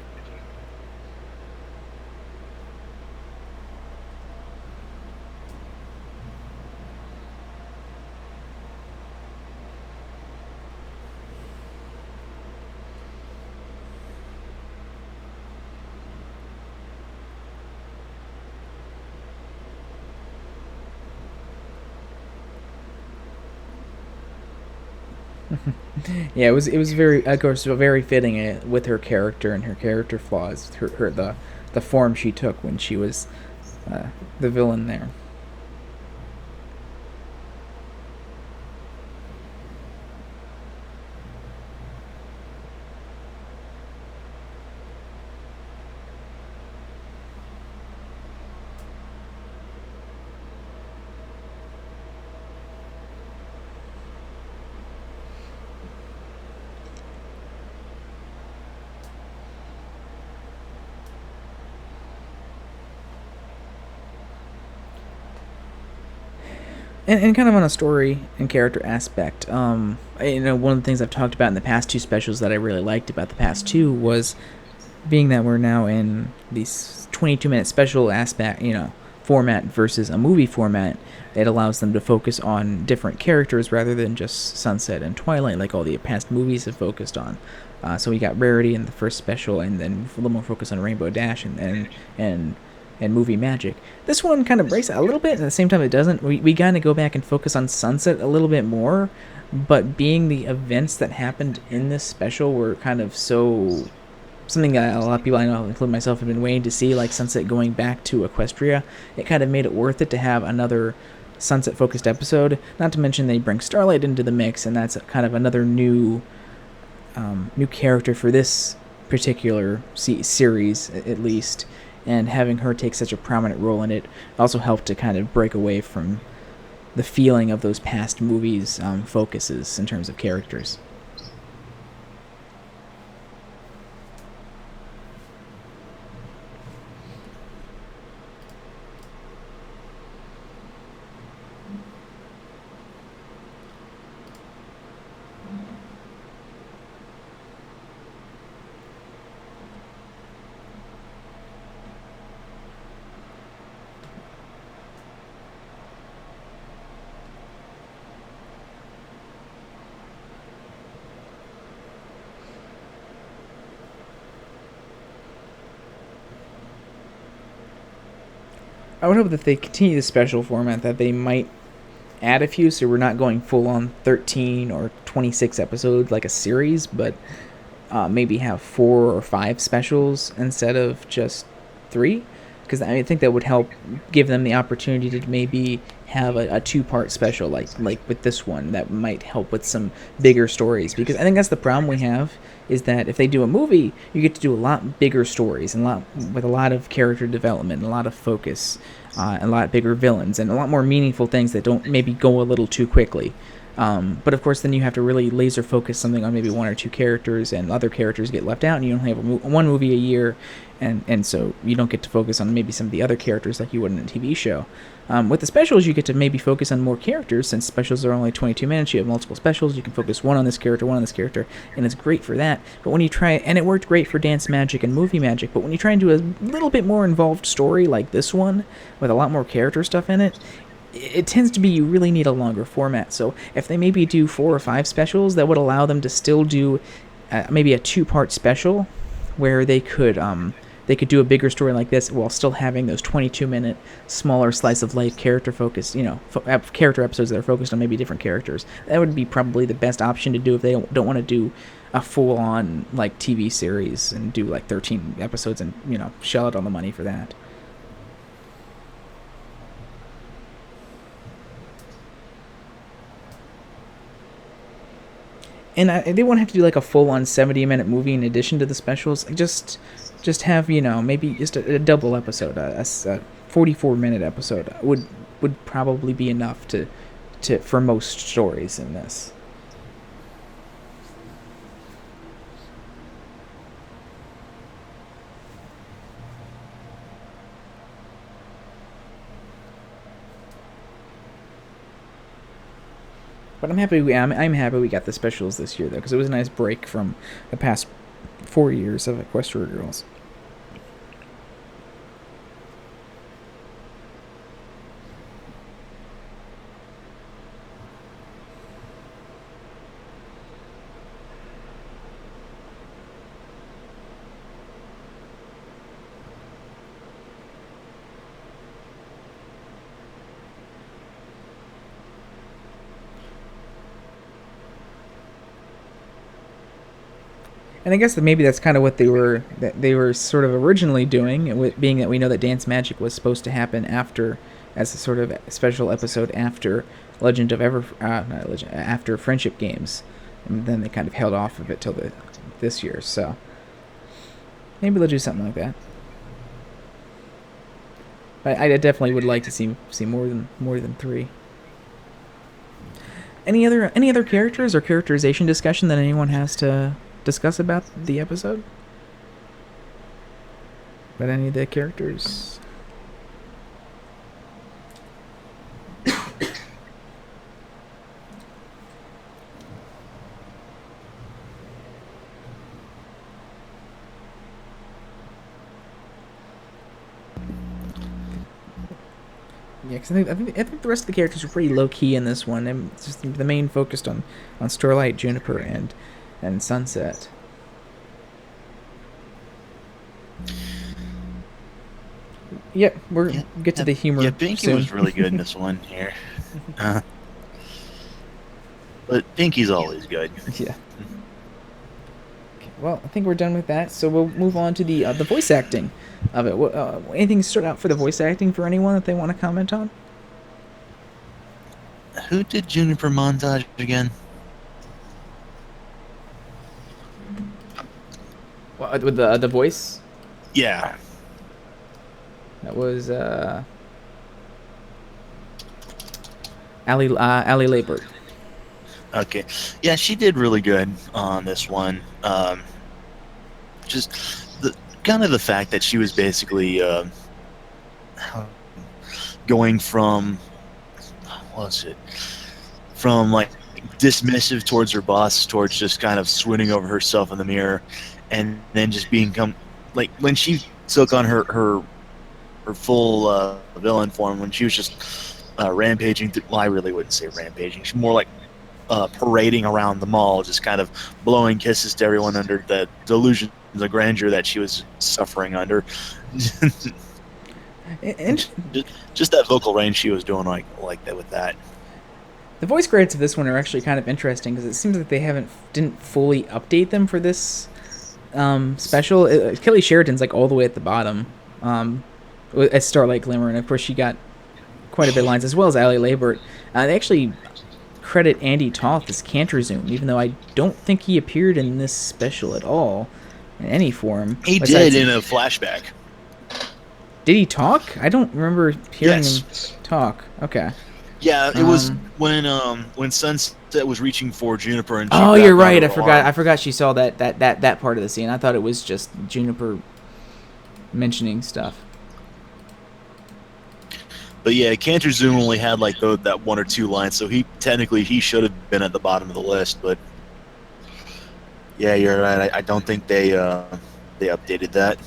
Yeah, it was very, of course, very fitting with her character and her character flaws, the form she took when she was the villain there. And kind of on a story and character aspect, one of the things I've talked about in the past two specials that I really liked about the past two was being that we're now in these 22-minute special aspect, format versus a movie format. It allows them to focus on different characters rather than just Sunset and Twilight, like all the past movies have focused on. So we got Rarity in the first special, and then a little more focus on Rainbow Dash and movie magic. This one kind of breaks it a little bit, at the same time it doesn't. We kind of go back and focus on Sunset a little bit more, but being the events that happened in this special were kind of something that a lot of people I know, including myself, have been waiting to see, like Sunset going back to Equestria. It kind of made it worth it to have another Sunset-focused episode, not to mention they bring Starlight into the mix, and that's kind of another new character for this particular series, at least. And having her take such a prominent role in it also helped to kind of break away from the feeling of those past movies' focuses in terms of characters. I would hope that they continue the special format, that they might add a few, so we're not going full on 13 or 26 episodes like a series, but maybe have 4 or 5 specials instead of just 3, because I think that would help give them the opportunity to maybe have a 2-part special like with this one that might help with some bigger stories, because I think that's the problem we have, is that if they do a movie, you get to do a lot bigger stories and with a lot of character development and a lot of focus, and a lot bigger villains and a lot more meaningful things that don't maybe go a little too quickly. But of course, then you have to really laser focus something on maybe 1 or 2 characters, and other characters get left out, and you only have one movie a year, and so you don't get to focus on maybe some of the other characters like you would in a TV show. With the specials, you get to maybe focus on more characters. Since specials are only 22 minutes, you have multiple specials. You can focus one on this character, and it's great for that. But when you try, and it worked great for Dance Magic and Movie Magic, but when you try and do a little bit more involved story like this one, with a lot more character stuff in it, it tends to be you really need a longer format. So if they maybe do 4 or 5 specials, that would allow them to still do maybe a 2-part special, where they could do a bigger story like this while still having those 22-minute smaller slice of life character focus, character episodes that are focused on maybe different characters. That would be probably the best option to do if they don't want to do a full-on like TV series and do like 13 episodes and shell out all the money for that. And they won't have to do like a full-on 70-minute movie in addition to the specials. Just have maybe just a double episode, a 44-minute episode would probably be enough to for most stories in this. But I'm happy. I'm happy we got the specials this year though, because it was a nice break from the past 4 years of Equestria Girls. And I guess that maybe that's kind of what they were sort of originally doing, with being that we know that Dance Magic was supposed to happen after, as a sort of special episode after Legend of not Legend, after Friendship Games, and then they kind of held off of it till this year. So maybe they'll do something like that. I definitely would like to see more than 3. Any other characters or characterization discussion that anyone has to discuss about the episode? About any of the characters? Yeah, because I think the rest of the characters were pretty low key in this one, and just the main focused on Starlight, Juniper, and Sunset. Yep, get to the humor. Yeah, Pinky soon. was really good in this one here. But Pinky's always good. Yeah. Okay, well, I think we're done with that, so we'll move on to the voice acting of it. Anything stood out for the voice acting for anyone that they want to comment on? Who did Juniper montage again? With the voice? Yeah. That was Ali Labert. Okay. Yeah, she did really good on this one. Just the fact that she was basically going from from like dismissive towards her boss towards just kind of swooning over herself in the mirror, and then just become like when she took on her full villain form, when she was just rampaging well, I really wouldn't say rampaging, she's more like parading around the mall, just kind of blowing kisses to everyone under the delusion of grandeur that she was suffering under. And just that vocal range she was doing like that with that. the voice credits of this one are actually kind of interesting because it seems that they didn't fully update them for this special. Kelly Sheridan's like all the way at the bottom as Starlight Glimmer, and of course she got quite a bit of lines, as well as Ali Labert. They actually credit Andy Toth as Canterzoom, even though I don't think he appeared in this special at all in any form. He did in a flashback. Did he talk? I don't remember hearing him talk. Okay. Yeah, it was when Sunset was reaching for Juniper and. Oh, you're right. I forgot she saw that part of the scene. I thought it was just Juniper mentioning stuff. But yeah, Canterzoom only had like that 1 or 2 lines, so he should have been at the bottom of the list. But yeah, you're right. I don't think they updated that.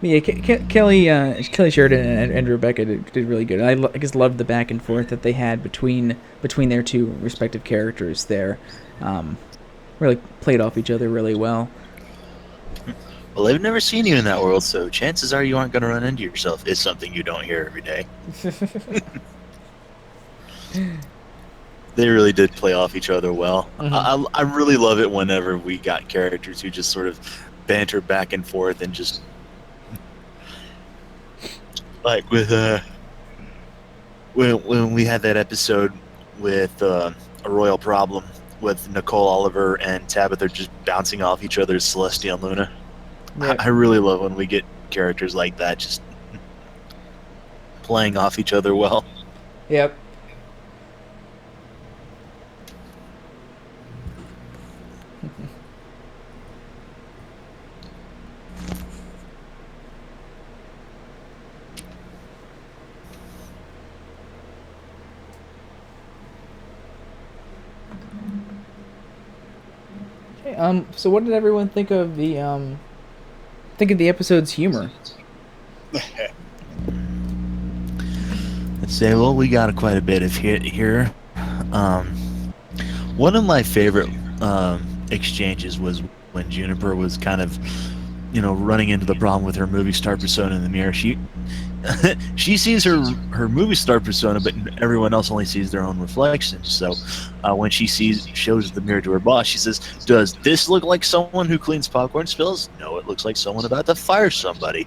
Yeah, Kelly Sheridan and Rebecca did really good. I just loved the back and forth that they had between their two respective characters there. Really played off each other really well. Well, they've never seen you in that world, so chances are you aren't going to run into yourself. It's something you don't hear every day. They really did play off each other well. Mm-hmm. I really love it whenever we got characters who just sort of banter back and forth and just like with when we had that episode with A Royal Problem with Nicole Oliver and Tabitha just bouncing off each other's Celestia and Luna. Yeah. I really love when we get characters like that just playing off each other well. Yep. So what did everyone think of the episode's humor? Let's say, well, we got quite a bit of here. One of my favorite exchanges was when Juniper was kind of, running into the problem with her movie star persona in the mirror. She sees her movie star persona, but everyone else only sees their own reflection. So when she shows the mirror to her boss, she says, "Does this look like someone who cleans popcorn spills? No, it looks like someone about to fire somebody."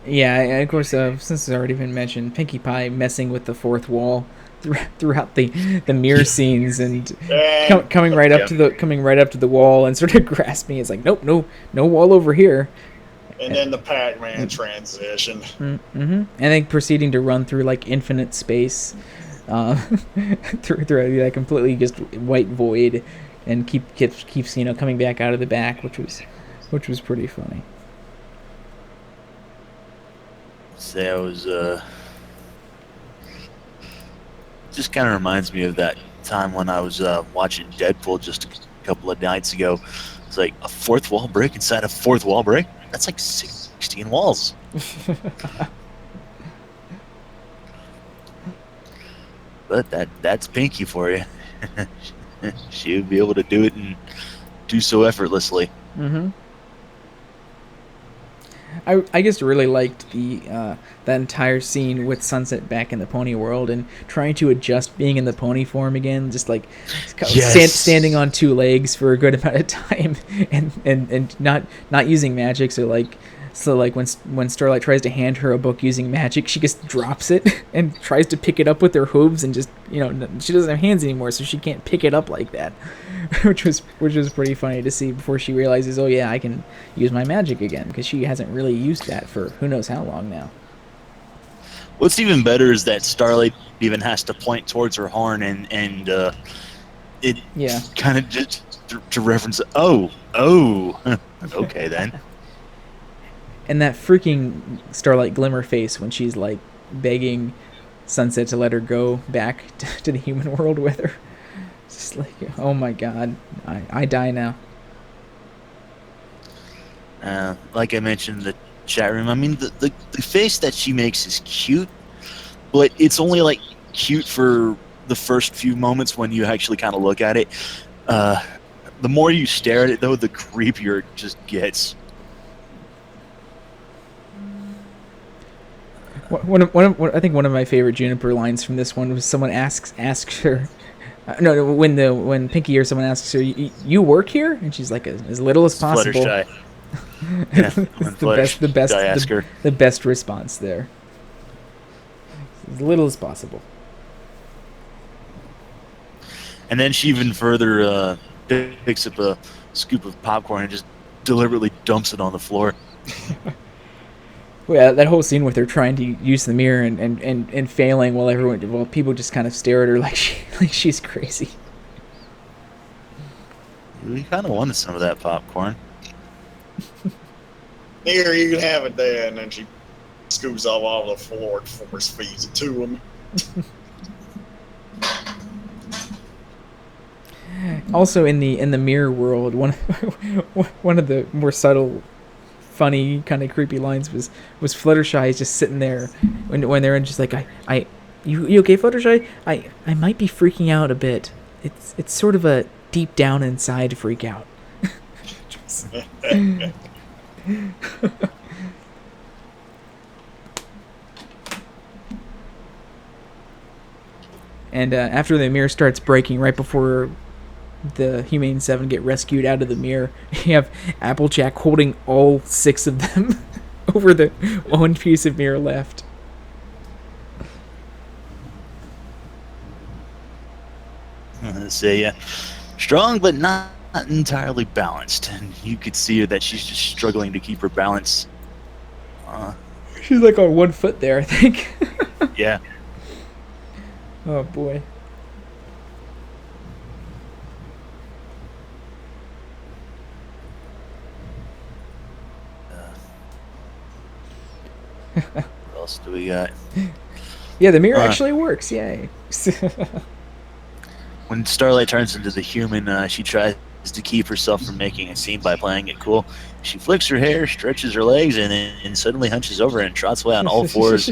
Yeah, and of course, since it's already been mentioned, Pinkie Pie messing with the fourth wall throughout the mirror scenes and coming right up to the wall and sort of grasping. It's like, nope, no wall over here. And then the Pac-Man transition. Mm-hmm. And then proceeding to run through like infinite space, through that completely just white void, and keeps coming back out of the back, which was pretty funny. Say I was just kind of reminds me of that time when I was watching Deadpool just a couple of nights ago. It's like a fourth wall break inside a fourth wall break. That's like 16 walls. But that's Pinky for you. She would be able to do it and do so effortlessly. Mm-hmm. I just really liked that entire scene with Sunset back in the pony world and trying to adjust being in the pony form again, just like standing on two legs for a good amount of time and not using magic. So when Starlight tries to hand her a book using magic, she just drops it and tries to pick it up with her hooves and just she doesn't have hands anymore, so she can't pick it up like that. which was pretty funny to see before she realizes, oh yeah, I can use my magic again, because she hasn't really used that for who knows how long now. What's even better is that Starlight even has to point towards her horn and it kind of just to reference, oh, okay then. And that freaking Starlight Glimmer face when she's like begging Sunset to let her go back to the human world with her. Just like, oh my god, I die now. Like I mentioned in the chat room, I mean, the face that she makes is cute, but it's only like cute for the first few moments when you actually kind of look at it. The more you stare at it, though, the creepier it just gets. I think one of my favorite Juniper lines from this one was someone asks her, when Pinky or someone asks her, "You work here?" And she's like, "As little as possible." Fluttershy. The best response there. As little as possible. And then she even further picks up a scoop of popcorn and just deliberately dumps it on the floor. Well, yeah, that whole scene with her trying to use the mirror and failing while people just kind of stare at her like she's crazy. We kind of wanted some of that popcorn. Here, you can have it there, and then she scoops off the floor and force feeds it to him. Also, in the mirror world, one of the more subtle, funny, kind of creepy lines was Fluttershy is just sitting there when they're just like, you okay, Fluttershy? I might be freaking out a bit. It's sort of a deep down inside freak out. And after the mirror starts breaking, right before the Humane 7 get rescued out of the mirror, you have Applejack holding all 6 of them over the one piece of mirror left. Say, strong but not entirely balanced, and you could see that she's just struggling to keep her balance. She's like on one foot there, I think. Yeah. Oh boy. What else do we got? Yeah, the mirror actually works. Yay. When Starlight turns into the human, she tries to keep herself from making a scene by playing it cool. She flicks her hair, stretches her legs, and suddenly hunches over and trots away on all fours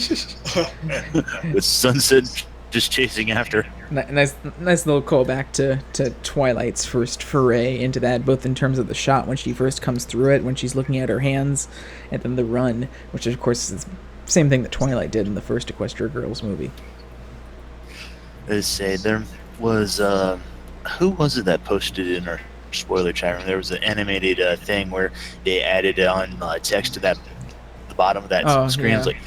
with Sunset just chasing after. Nice little callback to Twilight's first foray into that, both in terms of the shot when she first comes through it, when she's looking at her hands, and then the run, which of course is the same thing that Twilight did in the first Equestria Girls movie. Let's say there was who was it that posted in our spoiler chat room? There was an animated thing where they added on text to the bottom of that screen. Yeah. It's like,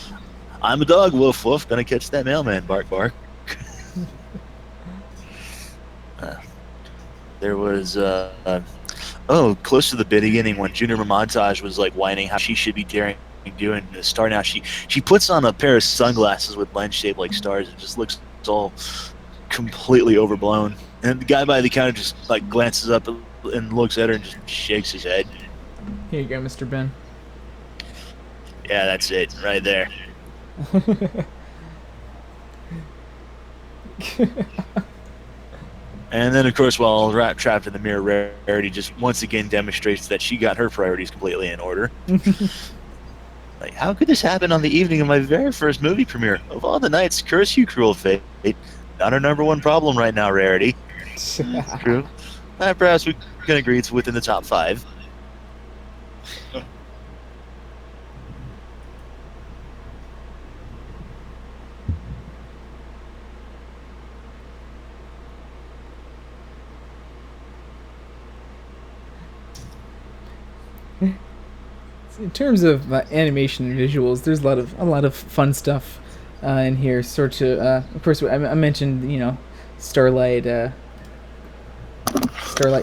"I'm a dog, woof woof, gonna catch that mailman, bark bark." There was close to the beginning when Junior Montage was like whining how she should be doing the star now. She puts on a pair of sunglasses with lens shaped like stars. It just looks all completely overblown. And the guy by the counter just like glances up and looks at her and just shakes his head. Here you go, Mr. Ben. Yeah, that's it right there. And then, of course, while trapped in the mirror, Rarity just once again demonstrates that she got her priorities completely in order. Like, how could this happen on the evening of my very first movie premiere? Of all the nights, curse you, cruel fate. Not our number one problem right now, Rarity. True. Perhaps we can agree it's within the top 5. In terms of animation and visuals, there's a lot of fun stuff in here. Sort of, of course, I mentioned Starlight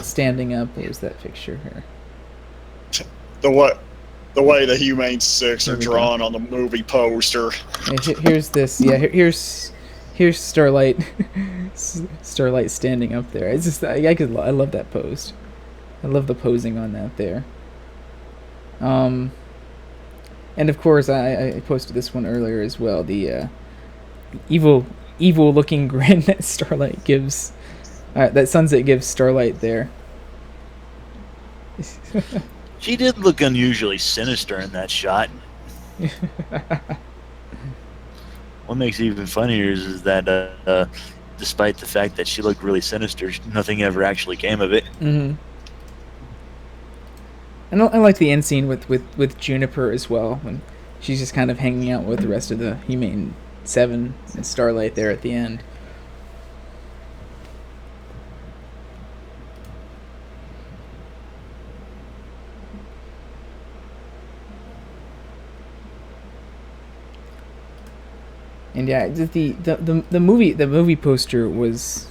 standing up. What was that picture here? The way the Humane Six are drawn on the movie poster. Yeah, here's this. Yeah, here's Starlight. Starlight standing up there. It's just I love that pose. I love the posing on that there. And of course, I posted this one earlier as well. The evil looking grin that Starlight gives, that Sunset gives Starlight there. She did look unusually sinister in that shot. What makes it even funnier is that despite the fact that she looked really sinister, nothing ever actually came of it. Mm-hmm. And I like the end scene with Juniper as well, when she's just kind of hanging out with the rest of the Humane 7 and Starlight there at the end. And yeah, the movie poster was,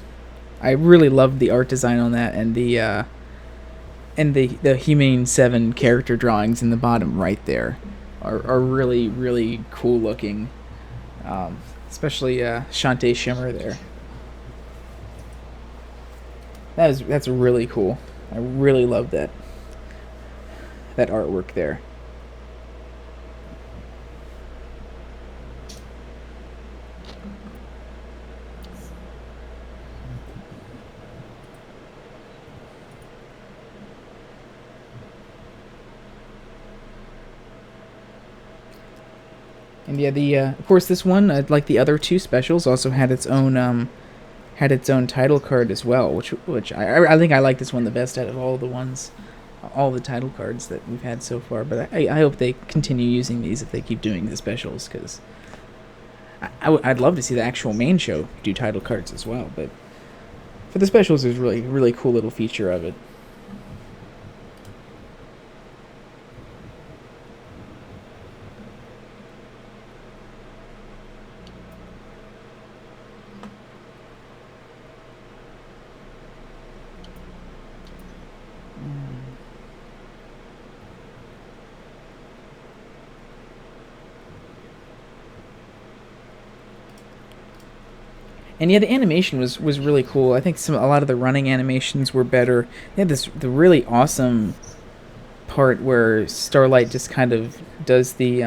I really loved the art design on that, and the Humane 7 character drawings in the bottom right there are really, really cool looking. Especially Shantae Shimmer there. That's really cool. I really love that artwork there. And yeah, of course, this one, like the other 2 specials, also had its own title card as well, which I think I like this one the best out of all the title cards that we've had so far. But I hope they continue using these if they keep doing the specials, because I'd love to see the actual main show do title cards as well. But for the specials, there's really, really cool little feature of it. And yeah, the animation was really cool. I think a lot of the running animations were better. They had the really awesome part where Starlight just kind of does this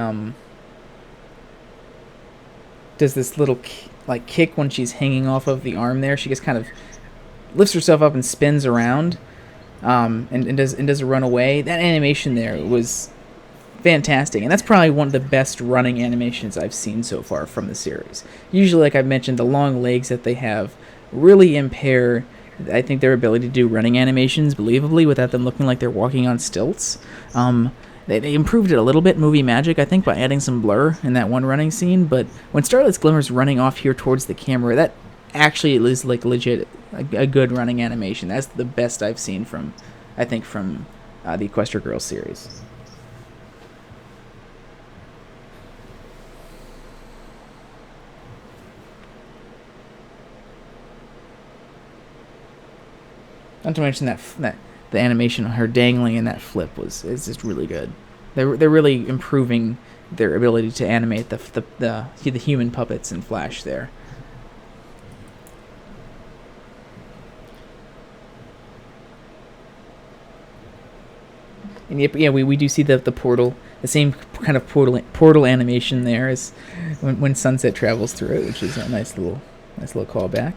little kick when she's hanging off of the arm there. She just kind of lifts herself up and spins around, and does a run away. That animation there was fantastic, and that's probably one of the best running animations I've seen so far from the series. Usually, like I mentioned, the long legs that they have really impair, I think, their ability to do running animations believably without them looking like they're walking on stilts. They improved it a little bit, movie magic, I think, by adding some blur in that one running scene, but when Starlight's Glimmer's running off here towards the camera, that actually is like legit a good running animation. That's the best I've seen from the Equestria Girls series. Not to mention that the animation on her dangling in that flip is just really good. They're really improving their ability to animate the human puppets in Flash there. And yeah, we do see the portal, the same kind of portal animation there as when Sunset travels through it, which is a nice little callback.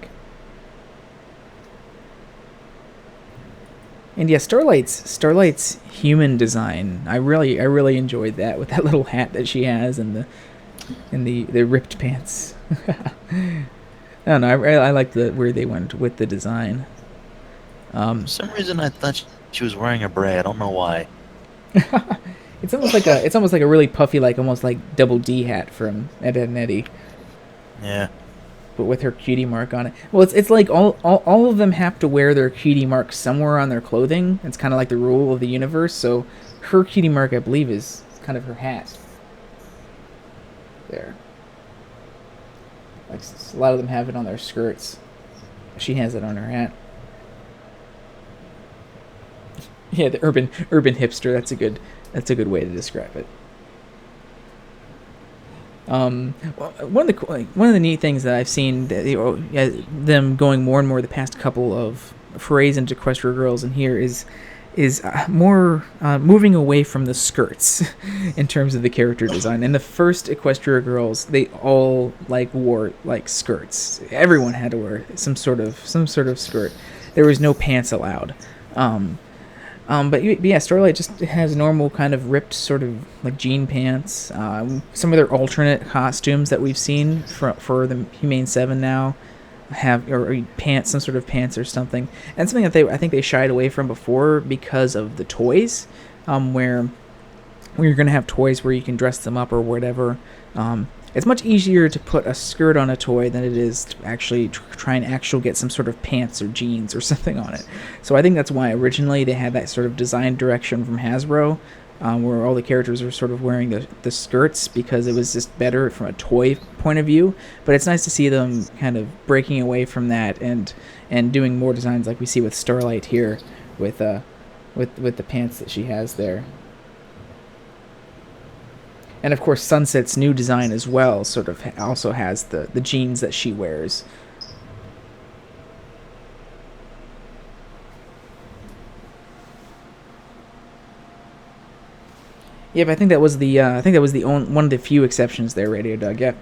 And yeah, Starlight's human design, I really enjoyed that, with that little hat that she has and the ripped pants. I don't know, I like where they went with the design. For some reason I thought she was wearing a beret. I don't know why. It's almost like a really puffy, like almost like Double D hat from Ed, Edd n Eddy. Yeah. But with her cutie mark on it. Well, it's like all of them have to wear their cutie mark somewhere on their clothing. It's kind of like the rule of the universe. So her cutie mark, I believe, is kind of her hat. There. Like a lot of them have it on their skirts. She has it on her hat. Yeah, the urban hipster. That's a good way to describe it. One of the neat things that I've seen that, them going more and more the past couple of forays into Equestria Girls in here is more moving away from the skirts in terms of the character design. In the first Equestria Girls, they all wore skirts. Everyone had to wear some sort of skirt. There was no pants allowed. But yeah, Starlight just has normal kind of ripped sort of like jean pants. Some of their alternate costumes that we've seen for the Humane 7 now have or pants, some sort of pants or something. And something that I think they shied away from before because of the toys, where you're going to have toys where you can dress them up or whatever. It's much easier to put a skirt on a toy than it is to actually try and get some sort of pants or jeans or something on it. So I think that's why originally they had that sort of design direction from Hasbro, where all the characters are sort of wearing the skirts, because it was just better from a toy point of view. But it's nice to see them kind of breaking away from that and doing more designs like we see with Starlight here with the pants that she has there. And of course, Sunset's new design as well sort of also has the jeans that she wears. Yeah, but I think that was one of the few exceptions there, Radio Doug. Yeah.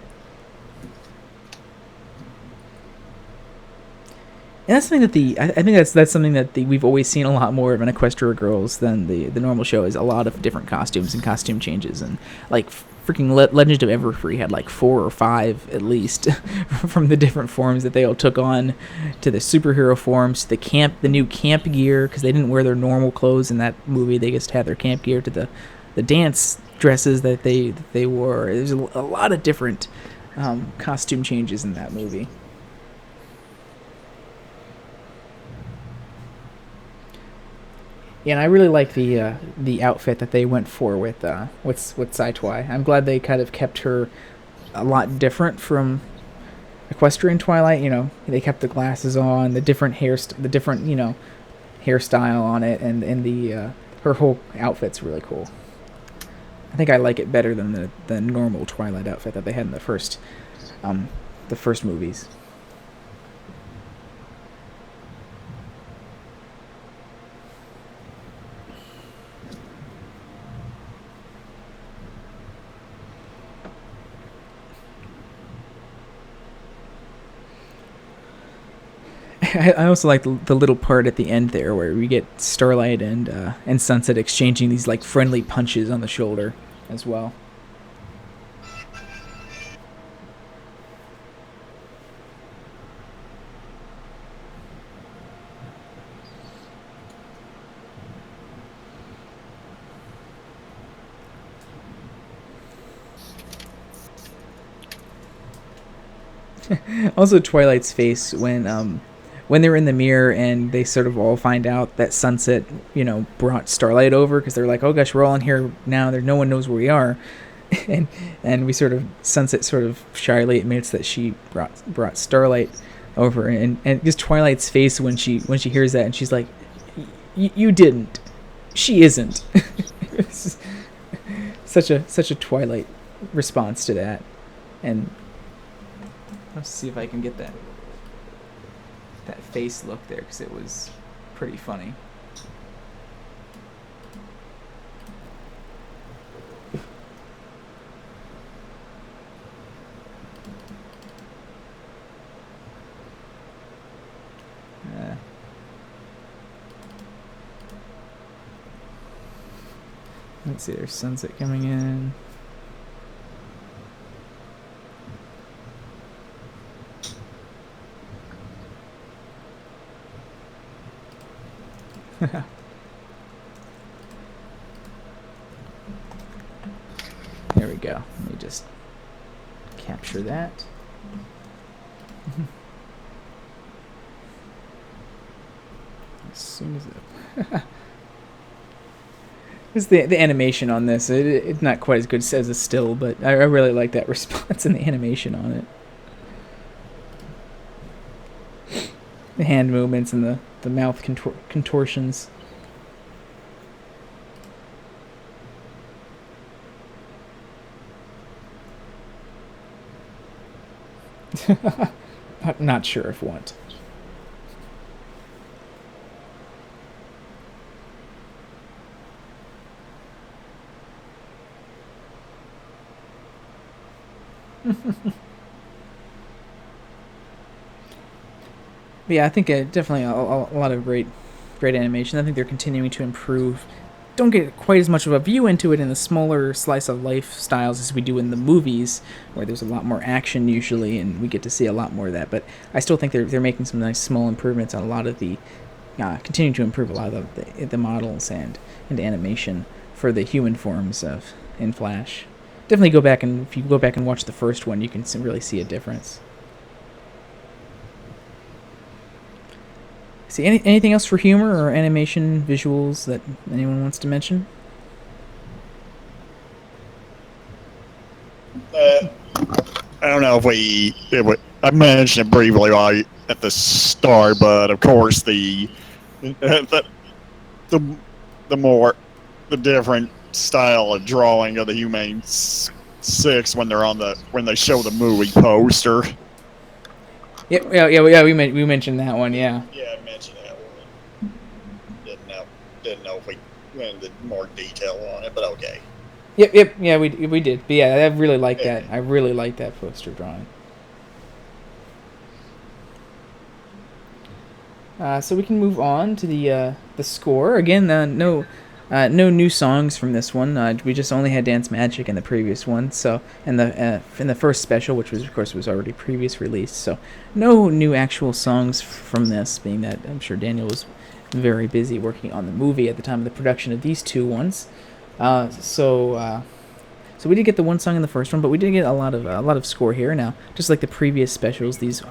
And that's something that I think that's something that we've always seen a lot more of in Equestria Girls than the normal show, is a lot of different costumes and costume changes, and like freaking Legend of Everfree had like 4 or 5 at least from the different forms that they all took on, to the superhero forms, to the new camp gear, because they didn't wear their normal clothes in that movie, they just had their camp gear, to the dance dresses that they wore. There's a lot of different costume changes in that movie. Yeah, and I really like the outfit that they went for with Sai Twai. I'm glad they kind of kept her a lot different from Equestrian Twilight. You know, they kept the glasses on, the different hairstyle on it, and the her whole outfit's really cool. I think I like it better than the normal Twilight outfit that they had in the first movies. I also like the little part at the end there where we get Starlight and Sunset exchanging these like friendly punches on the shoulder as well. Also, Twilight's face when they're in the mirror and they sort of all find out that Sunset, brought Starlight over because they're like, oh gosh, we're all in here now. There, no one knows where we are, and we sort of Sunset sort of shyly admits that she brought Starlight over, and just Twilight's face when she hears that, and she's like, you didn't, she isn't. such a Twilight response to that, and let's see if I can get that face look there because it was pretty funny. Let's see, there's Sunset coming in. There we go. Let me just capture that. As soon as it... the animation on this. It's not quite as good as a still, but I really like that response and the animation on it. The hand movements and the mouth contortions. Not sure if what. But yeah, I think definitely a lot of great animation. I think they're continuing to improve. Don't get quite as much of a view into it in the smaller slice of life styles as we do in the movies, where there's a lot more action usually, and we get to see a lot more of that. But I still think they're making some nice small improvements on a lot of the, continuing to improve a lot of the models and animation for the human forms in Flash. Definitely if you go back and watch the first one, you can really see a difference. See, anything else for humor or animation visuals that anyone wants to mention? I don't know if I mentioned it briefly at the start, but of course the different style of drawing of the Humane Six when they show the movie poster. Yeah. We mentioned that one. Yeah. Yeah, I mentioned that one. Didn't know if we went into more detail on it, but okay. Yep. Yeah, we did. But yeah, I really like that. I really like that poster drawing. So we can move on to the score again. No new songs from this one. We just only had Dance Magic in the previous one. So in the first special, which was of course was already previous release. So no new actual songs from this, being that I'm sure Daniel was very busy working on the movie at the time of the production of these two ones. So we did get the one song in the first one, but we did get a lot of score here. Now, just like the previous specials, these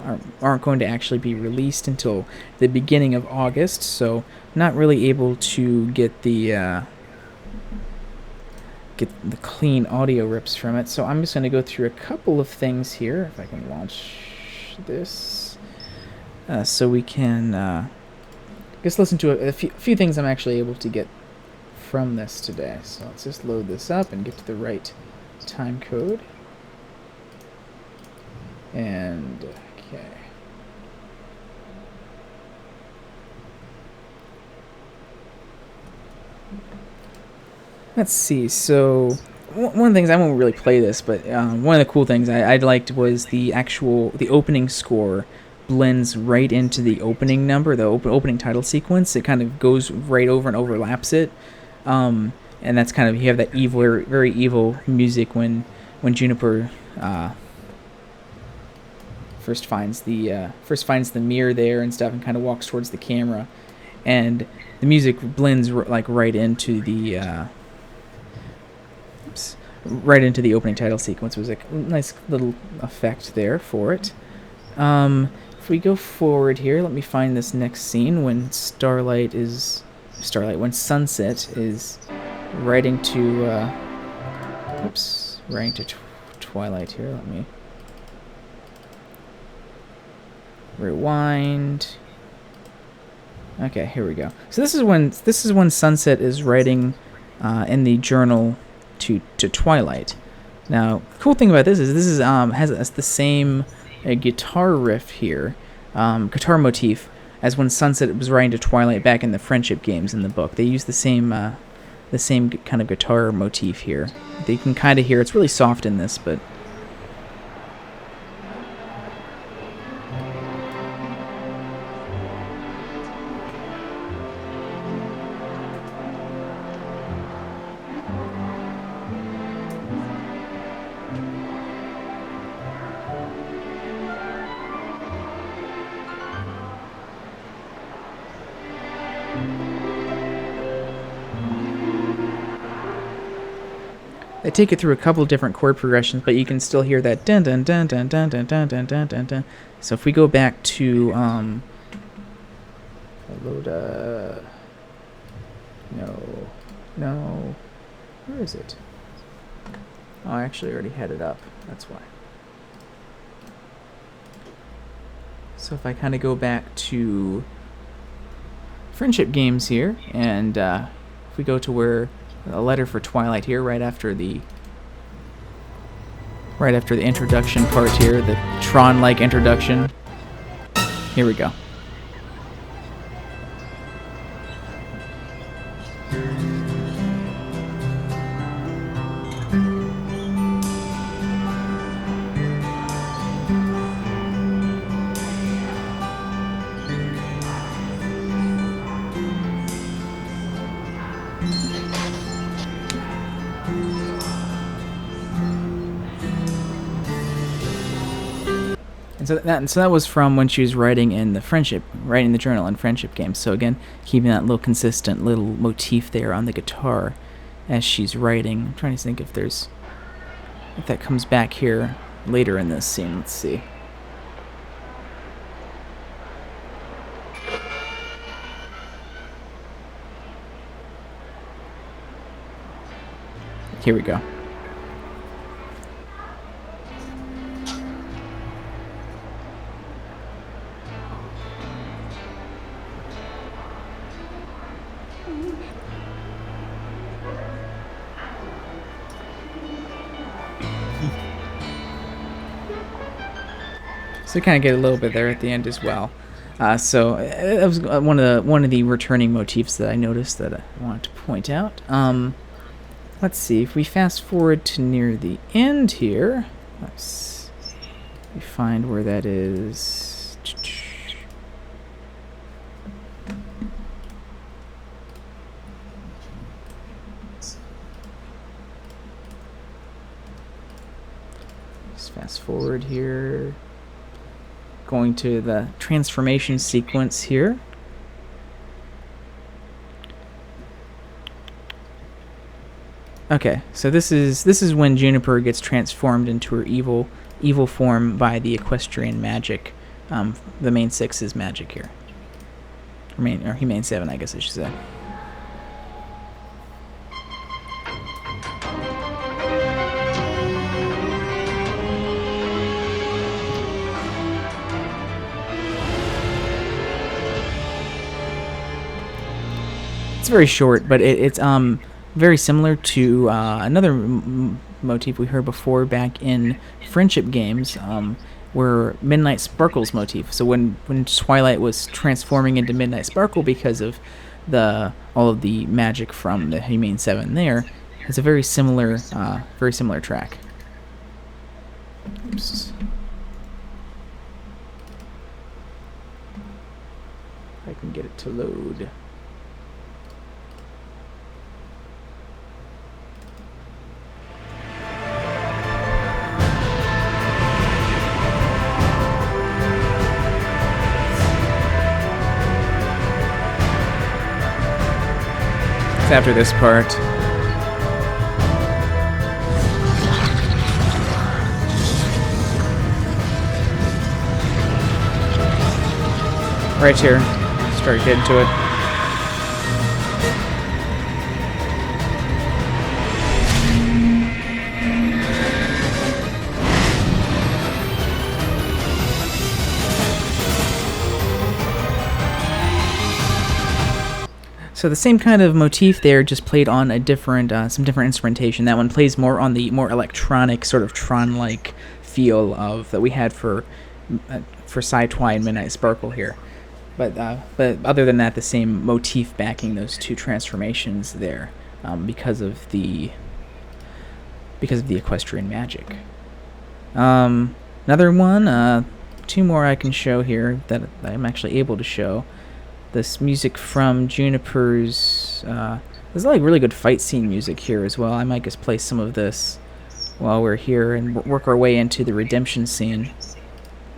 aren't going to actually be released until the beginning of August, so not really able to get the clean audio rips from it. So I'm just going to go through a couple of things here, if I can launch this, so we can just listen to a few things I'm actually able to get from this today. So let's just load this up and get to the right time code. And okay. Let's see. So one of the things, I won't really play this, but one of the cool things I liked was the opening score blends right into the opening number, the opening title sequence. It kind of goes right over and overlaps it, and that's kind of, you have that evil, very evil music when Juniper first finds the mirror there and stuff, and kind of walks towards the camera, and the music blends right into the right into the opening title sequence. It was a nice little effect there for it. If we go forward here, let me find this next scene when when Sunset is riding to Twilight here. Let me rewind. Okay, here we go. So this is when Sunset is writing in the journal to Twilight. Now, the cool thing about this is has the same guitar riff here, guitar motif as when Sunset was writing to Twilight back in the Friendship games in the book. They use the same kind of guitar motif here. They can kind of hear, it's really soft in this, but I take it through a couple different chord progressions, but you can still hear that dun dun dun dun dun dun dun dun dun dun dun. So if we go back to no, where is it? Oh, I actually already had it up. That's why. So if I kind of go back to Friendship games here, and if we go to where a letter for Twilight here, right after the introduction part here, the Tron-like introduction. Here we go. So that was from when she was writing in the journal and Friendship games. So again, keeping that little consistent little motif there on the guitar as she's writing. I'm trying to think if that comes back here later in this scene. Let's see. Here we go. So kind of get a little bit there at the end as well. So that was one of the returning motifs that I noticed that I wanted to point out. Let's see, if we fast forward to near the end here, let's find where that is. Just fast forward here. Going to the transformation sequence here. Okay, so this is when Juniper gets transformed into her evil form by the equestrian magic, the main six's magic here, or Humane 7, I guess I should say. It's very short, but it's very similar to another motif we heard before back in Friendship games, where Midnight Sparkle's motif. So when Twilight was transforming into Midnight Sparkle because of all of the magic from the Humane 7 there, it's a very similar track. Oops. I can get it to load. It's after this part. Right here. Start getting to it. So the same kind of motif there, just played on a different, some different instrumentation. That one plays more on the more electronic, sort of Tron-like feel of that we had for Sci-Twi and Midnight Sparkle here. But other than that, the same motif backing those two transformations there, because of the equestrian magic. Another one, two more I can show here that I'm actually able to show. This music from Juniper's. There's like really good fight scene music here as well. I might just play some of this while we're here and work our way into the redemption scene.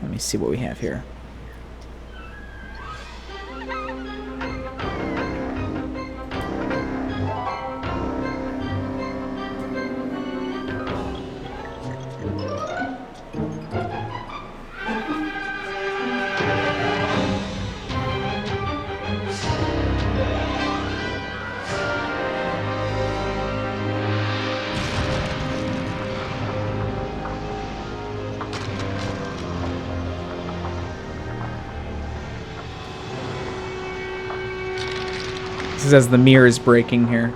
Let me see what we have here. This is as the mirror is breaking here.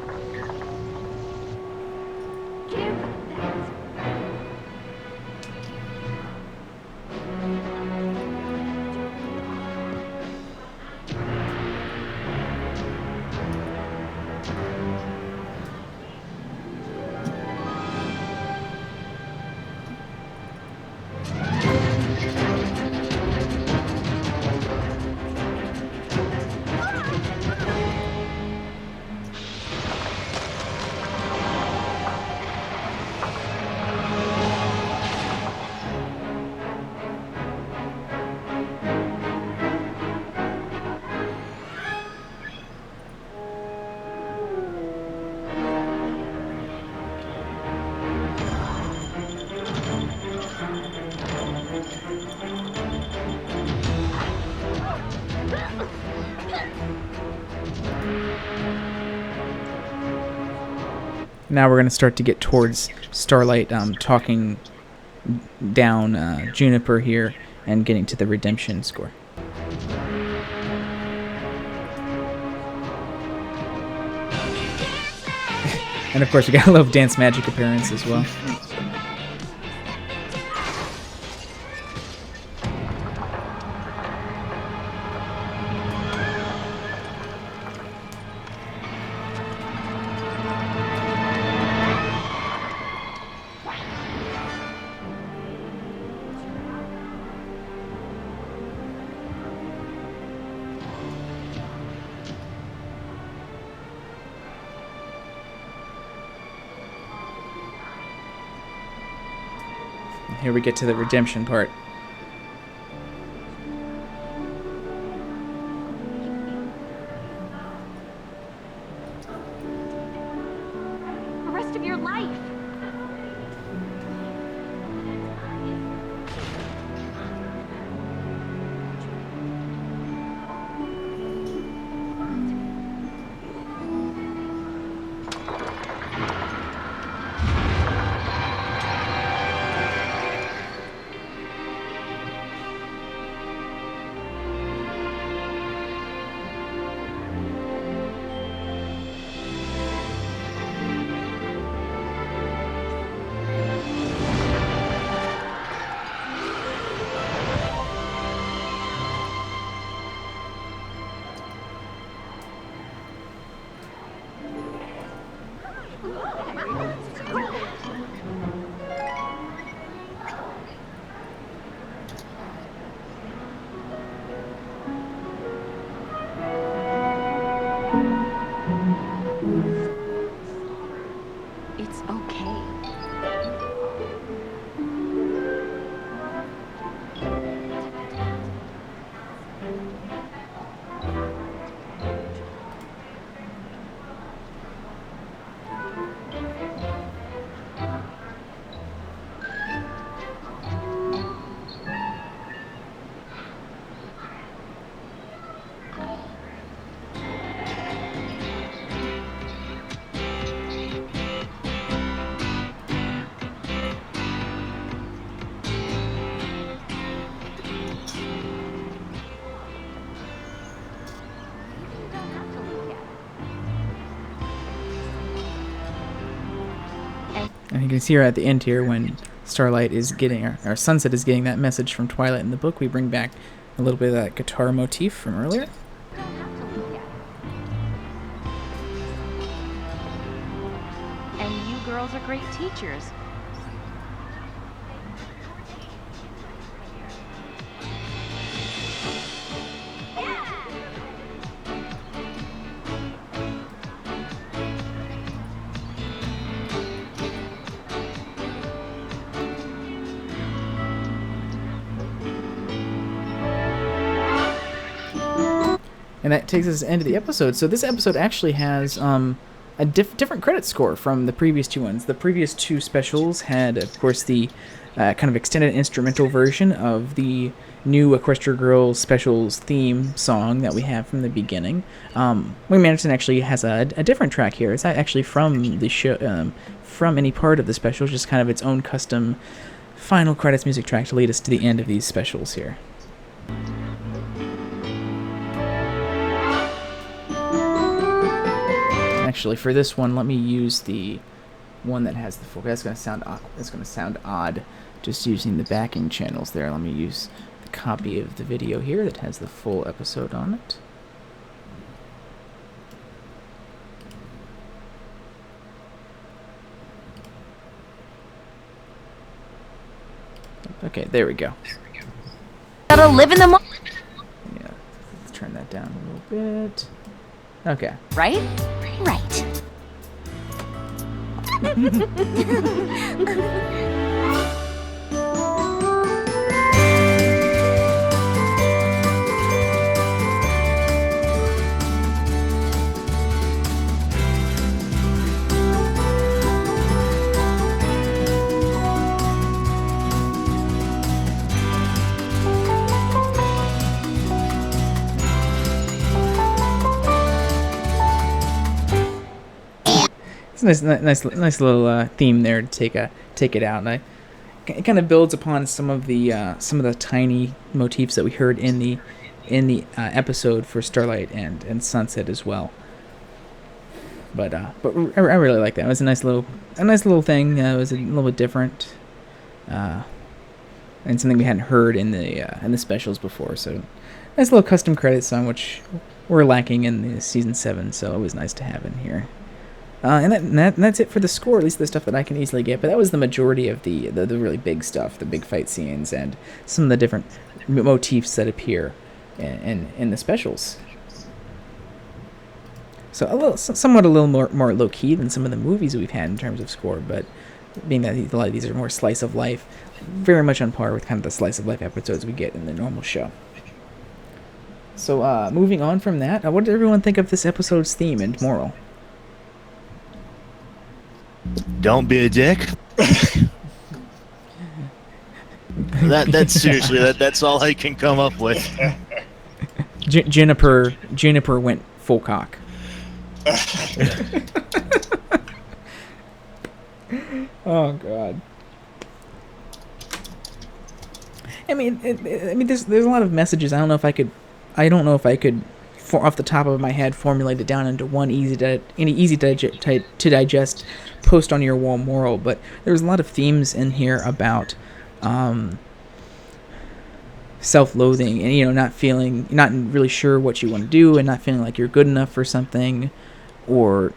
Now we're going to start to get towards Starlight talking down Juniper here and getting to the redemption score. And of course, we gotta love Dance Magic appearance as well. Here we get to the redemption part. The rest of your life. And you can see her at the end here when Starlight is getting, or Sunset is getting that message from Twilight in the book. We bring back a little bit of that guitar motif from earlier. Don't have to look at it. And you girls are great teachers. And that takes us to the end of the episode. So this episode actually has a different credit score from the previous two ones. The previous two specials had, of course, the kind of extended instrumental version of the new Equestria Girls specials theme song that we have from the beginning. Wayne Manderson actually has a different track here. It's not actually from the show, from any part of the specials, just kind of its own custom final credits music track to lead us to the end of these specials here. Actually, for this one, let me use the one that has the full. That's going to sound awkward. That's going to sound odd, just using the backing channels there. Let me use the copy of the video here that has the full episode on it. Okay, there we go. Gotta live in the moment. Yeah, let's turn that down a little bit. Okay. Right? Right. It's a nice little theme there to take it out, and it kind of builds upon some of the tiny motifs that we heard in the episode for Starlight and Sunset as well. But I really like that. It was a nice little thing. It was a little bit different, and something we hadn't heard in the specials before. So nice little custom credit song, which we're lacking in the season 7. So it was nice to have in here. And that's it for the score, at least the stuff that I can easily get. But that was the majority of the really big stuff, the big fight scenes, and some of the different motifs that appear in the specials. So somewhat a little more low key than some of the movies we've had in terms of score, but being that a lot of these are more slice of life, very much on par with kind of the slice of life episodes we get in the normal show. So moving on from that, what did everyone think of this episode's theme and moral? Don't be a dick. That's seriously that's all I can come up with. Juniper went full cock. Oh God. I mean, there's a lot of messages. I don't know if I could, off the top of my head, formulate it down into one easy to digest post on your wall moral. But there's a lot of themes in here about self-loathing and not really sure what you want to do, and not feeling like you're good enough for something, or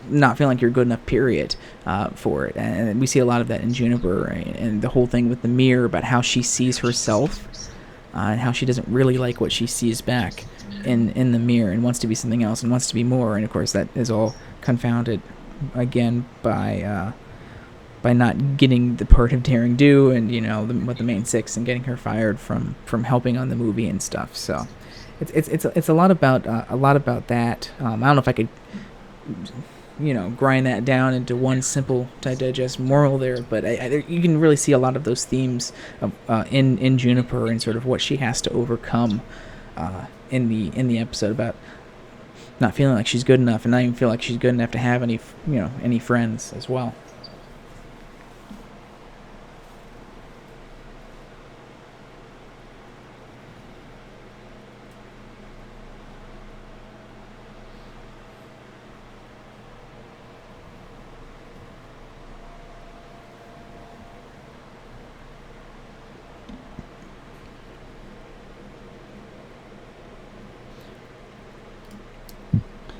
not feeling like you're good enough, period, for it. And we see a lot of that in Juniper, right? And the whole thing with the mirror about how she sees herself, and how she doesn't really like what she sees back in the mirror, and wants to be something else and wants to be more. And of course that is all confounded again by not getting the part of Daring Do, and with the main 6, and getting her fired from helping on the movie and stuff. So it's a lot about that. I don't know if I could grind that down into one simple to digest moral there, but you can really see a lot of those themes in Juniper, and sort of what she has to overcome in the episode about not feeling like she's good enough, and not even feel like she's good enough to have any friends as well.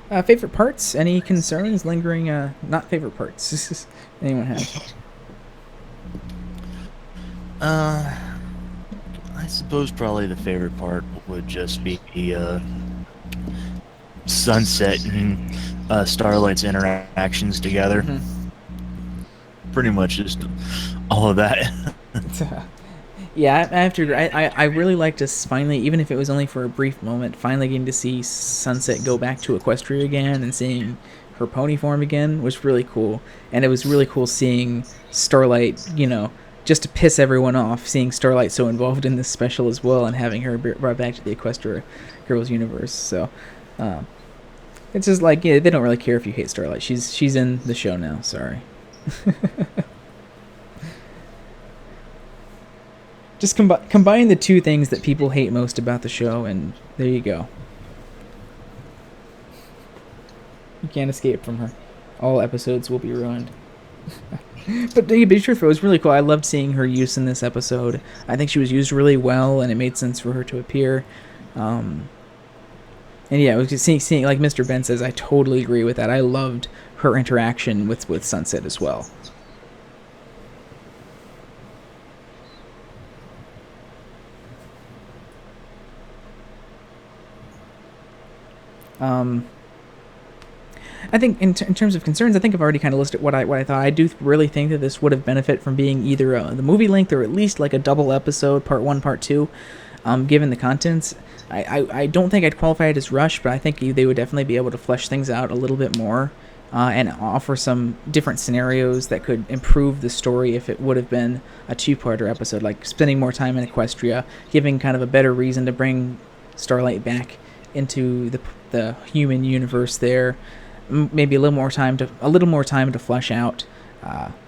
Favorite parts? Any concerns? Lingering, not favorite parts. Anyone have? I suppose probably the favorite part would just be Sunset and Starlight's interactions together. Pretty much just all of that. Yeah, I have to agree. I really liked us finally, even if it was only for a brief moment, finally getting to see Sunset go back to Equestria again and seeing her pony form again was really cool. And it was really cool seeing Starlight, just to piss everyone off, seeing Starlight so involved in this special as well and having her brought back to the Equestria Girls universe. So, it's just like, they don't really care if you hate Starlight. She's in the show now, sorry. Just combine the two things that people hate most about the show, and there you go. You can't escape from her. All episodes will be ruined. But to be truthful, it was really cool. I loved seeing her use in this episode. I think she was used really well, and it made sense for her to appear. And yeah, I was just seeing, like Mr. Ben says, I totally agree with that. I loved her interaction with Sunset as well. I think in terms of concerns, I think I've already kind of listed what I thought. I do really think that this would have benefited from being either the movie length or at least like a double episode, part 1, part 2, given the contents. I don't think I'd qualify it as rushed, but I think they would definitely be able to flesh things out a little bit more and offer some different scenarios that could improve the story if it would have been a 2-parter episode, like spending more time in Equestria, giving kind of a better reason to bring Starlight back into the human universe there. Maybe a little more time to flesh out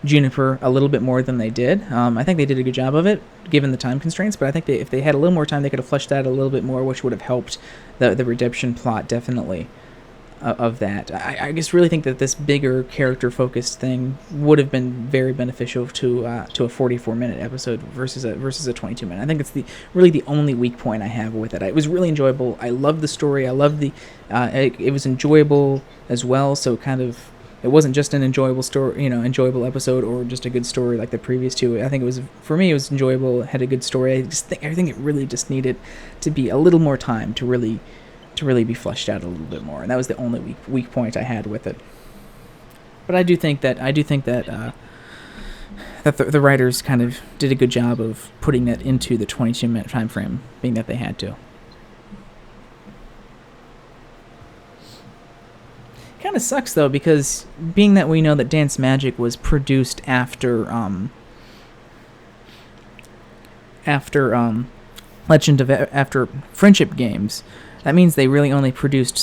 Juniper a little bit more than they did. I think they did a good job of it, given the time constraints. But I think if they had a little more time, they could have fleshed that a little bit more, which would have helped the redemption plot definitely of that. I just really think that this bigger character-focused thing would have been very beneficial to a 44-minute episode versus a 22-minute. I think it's really the only weak point I have with it. It was really enjoyable. I loved the story. I loved it was enjoyable as well. So kind of, it wasn't just an enjoyable story, enjoyable episode or just a good story like the previous two. I think it was, for me, it was enjoyable. It had a good story. I think it really just needed to be a little more time to really be fleshed out a little bit more, and that was the only weak point I had with it. But I do think that the writers kind of did a good job of putting that into the 22-minute time frame, being that they had to. Kind of sucks though, because being that we know that Dance Magic was produced after Friendship Games. That means they really only produced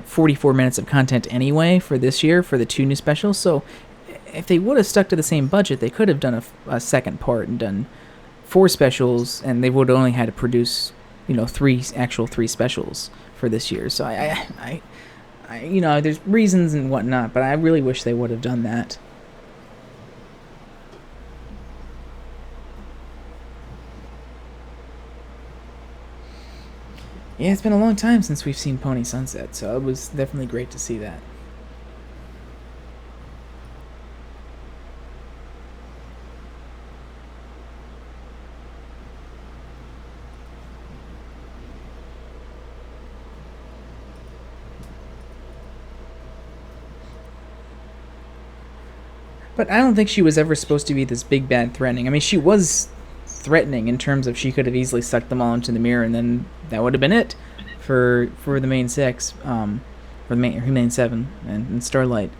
44 minutes of content anyway for this year for the 2 new specials. So if they would have stuck to the same budget, they could have done a second part and done 4 specials, and they would have only had to produce 3 specials for this year. So I there's reasons and whatnot, but I really wish they would have done that. Yeah, it's been a long time since we've seen Pony Sunset, so it was definitely great to see that. But I don't think she was ever supposed to be this big bad threatening. I mean, she was threatening in terms of she could have easily sucked them all into the mirror, and then that would have been it for the main 6, or the main 7 and Starlight.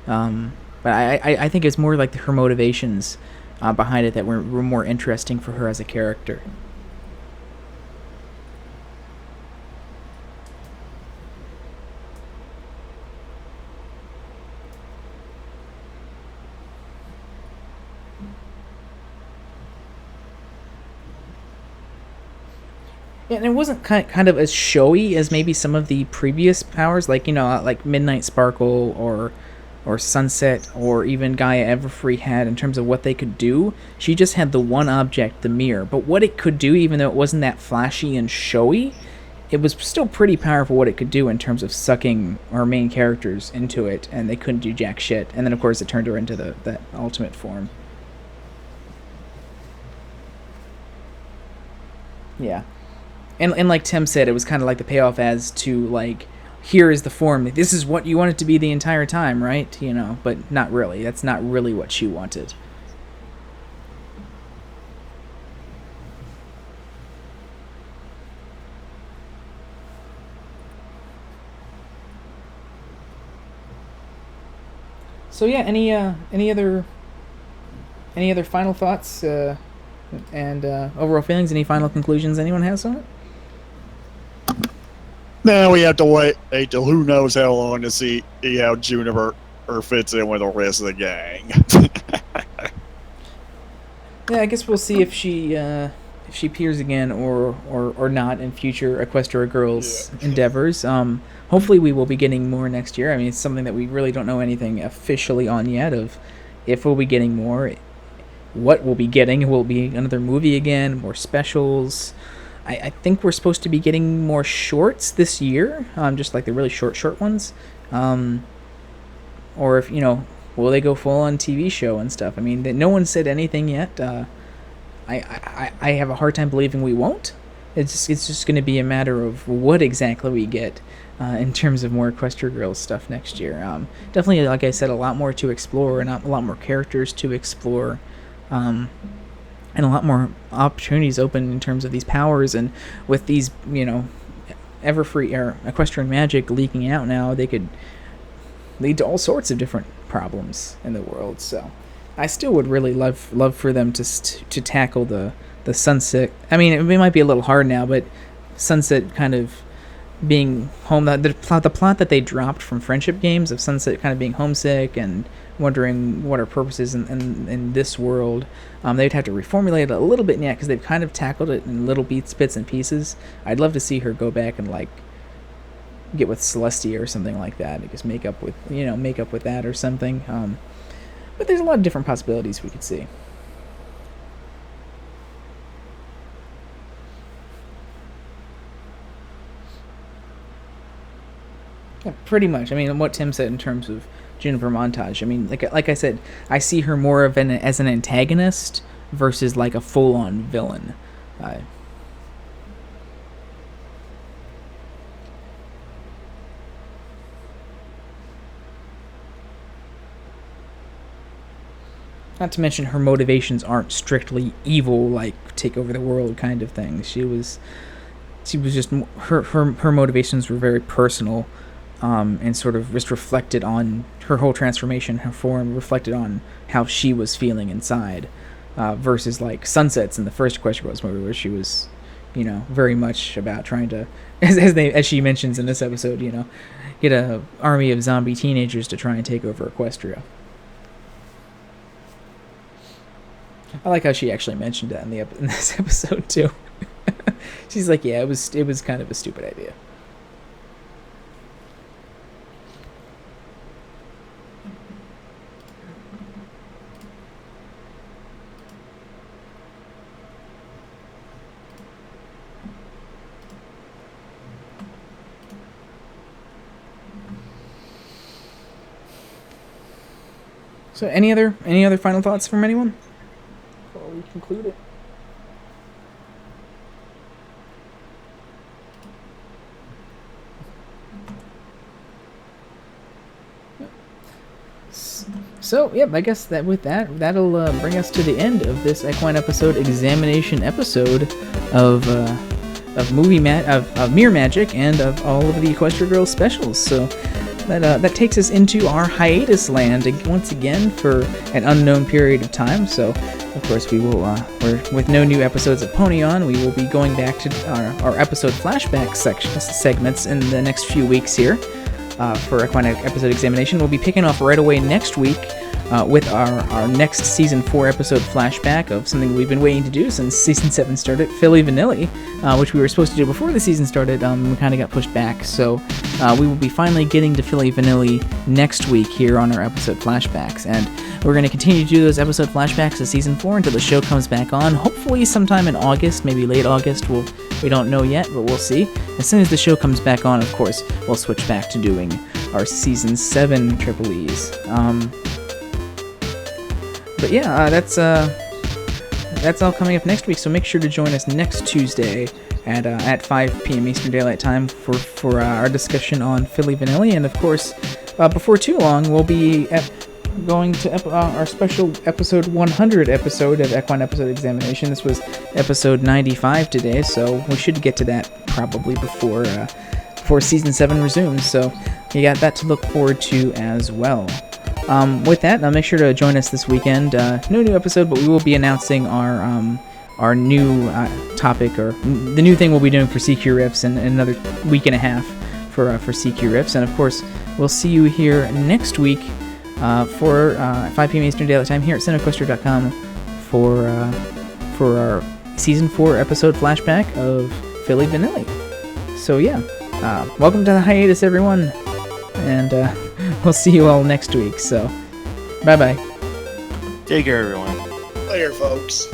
But I think it's more like her motivations behind it that were more interesting for her as a character. Yeah, and it wasn't kind of as showy as maybe some of the previous powers, like like Midnight Sparkle or Sunset or even Gaia Everfree had in terms of what they could do. She just had the one object, the mirror. But what it could do, even though it wasn't that flashy and showy, it was still pretty powerful what it could do in terms of sucking our main characters into it, and they couldn't do jack shit. And then, of course, it turned her into that ultimate form. Yeah. And like Tim said, it was kind of like the payoff as to, like, here is the form. This is what you want it to be the entire time, right? But not really. That's not really what she wanted. So yeah, any other final thoughts and overall feelings? Any final conclusions anyone has on it? Now we have to wait till who knows how long to see how Juniper fits in with the rest of the gang. Yeah, I guess we'll see if she appears again or not in future Equestria Girls endeavors. Hopefully we will be getting more next year. I mean, it's something that we really don't know anything officially on yet of if we'll be getting more, what we'll be getting. Will it be another movie again, more specials? I think we're supposed to be getting more shorts this year, just like the really short ones. Or if, will they go full on TV show and stuff? I mean, no one said anything yet. I have a hard time believing we won't. It's just going to be a matter of what exactly we get in terms of more Equestria Girls stuff next year. Definitely, like I said, a lot more to explore and a lot more characters to explore. And a lot more opportunities open in terms of these powers, and with these, Everfree or Equestrian magic leaking out now, they could lead to all sorts of different problems in the world. So, I still would really love for them to tackle the Sunset. I mean, it might be a little hard now, but Sunset kind of being home. The plot that they dropped from Friendship Games of Sunset kind of being homesick and wondering what her purpose is in this world. They'd have to reformulate it a little bit yet because they've kind of tackled it in little bits and pieces. I'd love to see her go back and get with Celestia or something like that. I guess make up with that or something. But there's a lot of different possibilities we could see. Yeah, pretty much. I mean, what Tim said in terms of Juniper montage. I mean, like I said, I see her more as an antagonist versus like a full-on villain. Not to mention her motivations aren't strictly evil, like take over the world kind of thing. She was just her motivations were very personal. And sort of just reflected on her whole transformation, her form reflected on how she was feeling inside, versus like Sunsets in the first Equestria Girls movie, where she was, very much about trying to, as she mentions in this episode, get a army of zombie teenagers to try and take over Equestria. I like how she actually mentioned that in this episode too. She's like, yeah, it was kind of a stupid idea. So any other final thoughts from anyone before we conclude it? So, yep, I guess that'll bring us to the end of this Equine Episode Examination episode of Mirror Magic and of all of the Equestria Girls specials. So that takes us into our hiatus land once again for an unknown period of time. So, of course, we will with no new episodes of Pony On, we will be going back to our episode flashback segments in the next few weeks here. For Equine Episode Examination. We'll be picking off right away next week with our next season 4 episode flashback of something we've been waiting to do since season 7 started, Philly Vanilli, which we were supposed to do before the season started. We kind of got pushed back, so we will be finally getting to Philly Vanilli next week here on our episode flashbacks, and we're going to continue to do those episode flashbacks of season 4 until the show comes back on, hopefully sometime in August, maybe late August. We don't know yet, but we'll see. As soon as the show comes back on, of course, we'll switch back to doing our season 7 Triple E's. But yeah, that's all coming up next week. So make sure to join us next Tuesday at 5 p.m. Eastern Daylight Time for our discussion on Philly Vanilli. And of course, before too long, we'll be going to our special episode 100 episode of Equine Episode Examination. This was episode 95 today, so we should get to that probably before season 7 resumes. So you got that to look forward to as well. With that, now make sure to join us this weekend. No new episode, but we will be announcing our new topic, or the new thing we'll be doing for CQ Riffs in another week and a half for CQ Riffs. And of course, we'll see you here next week for 5 p.m. Eastern Daylight Time here at CinemaQuestria.com for our season 4 episode flashback of Philly Vanilli. So yeah, welcome to the hiatus, everyone, and we'll see you all next week. So, bye-bye. Take care, everyone. Later, folks.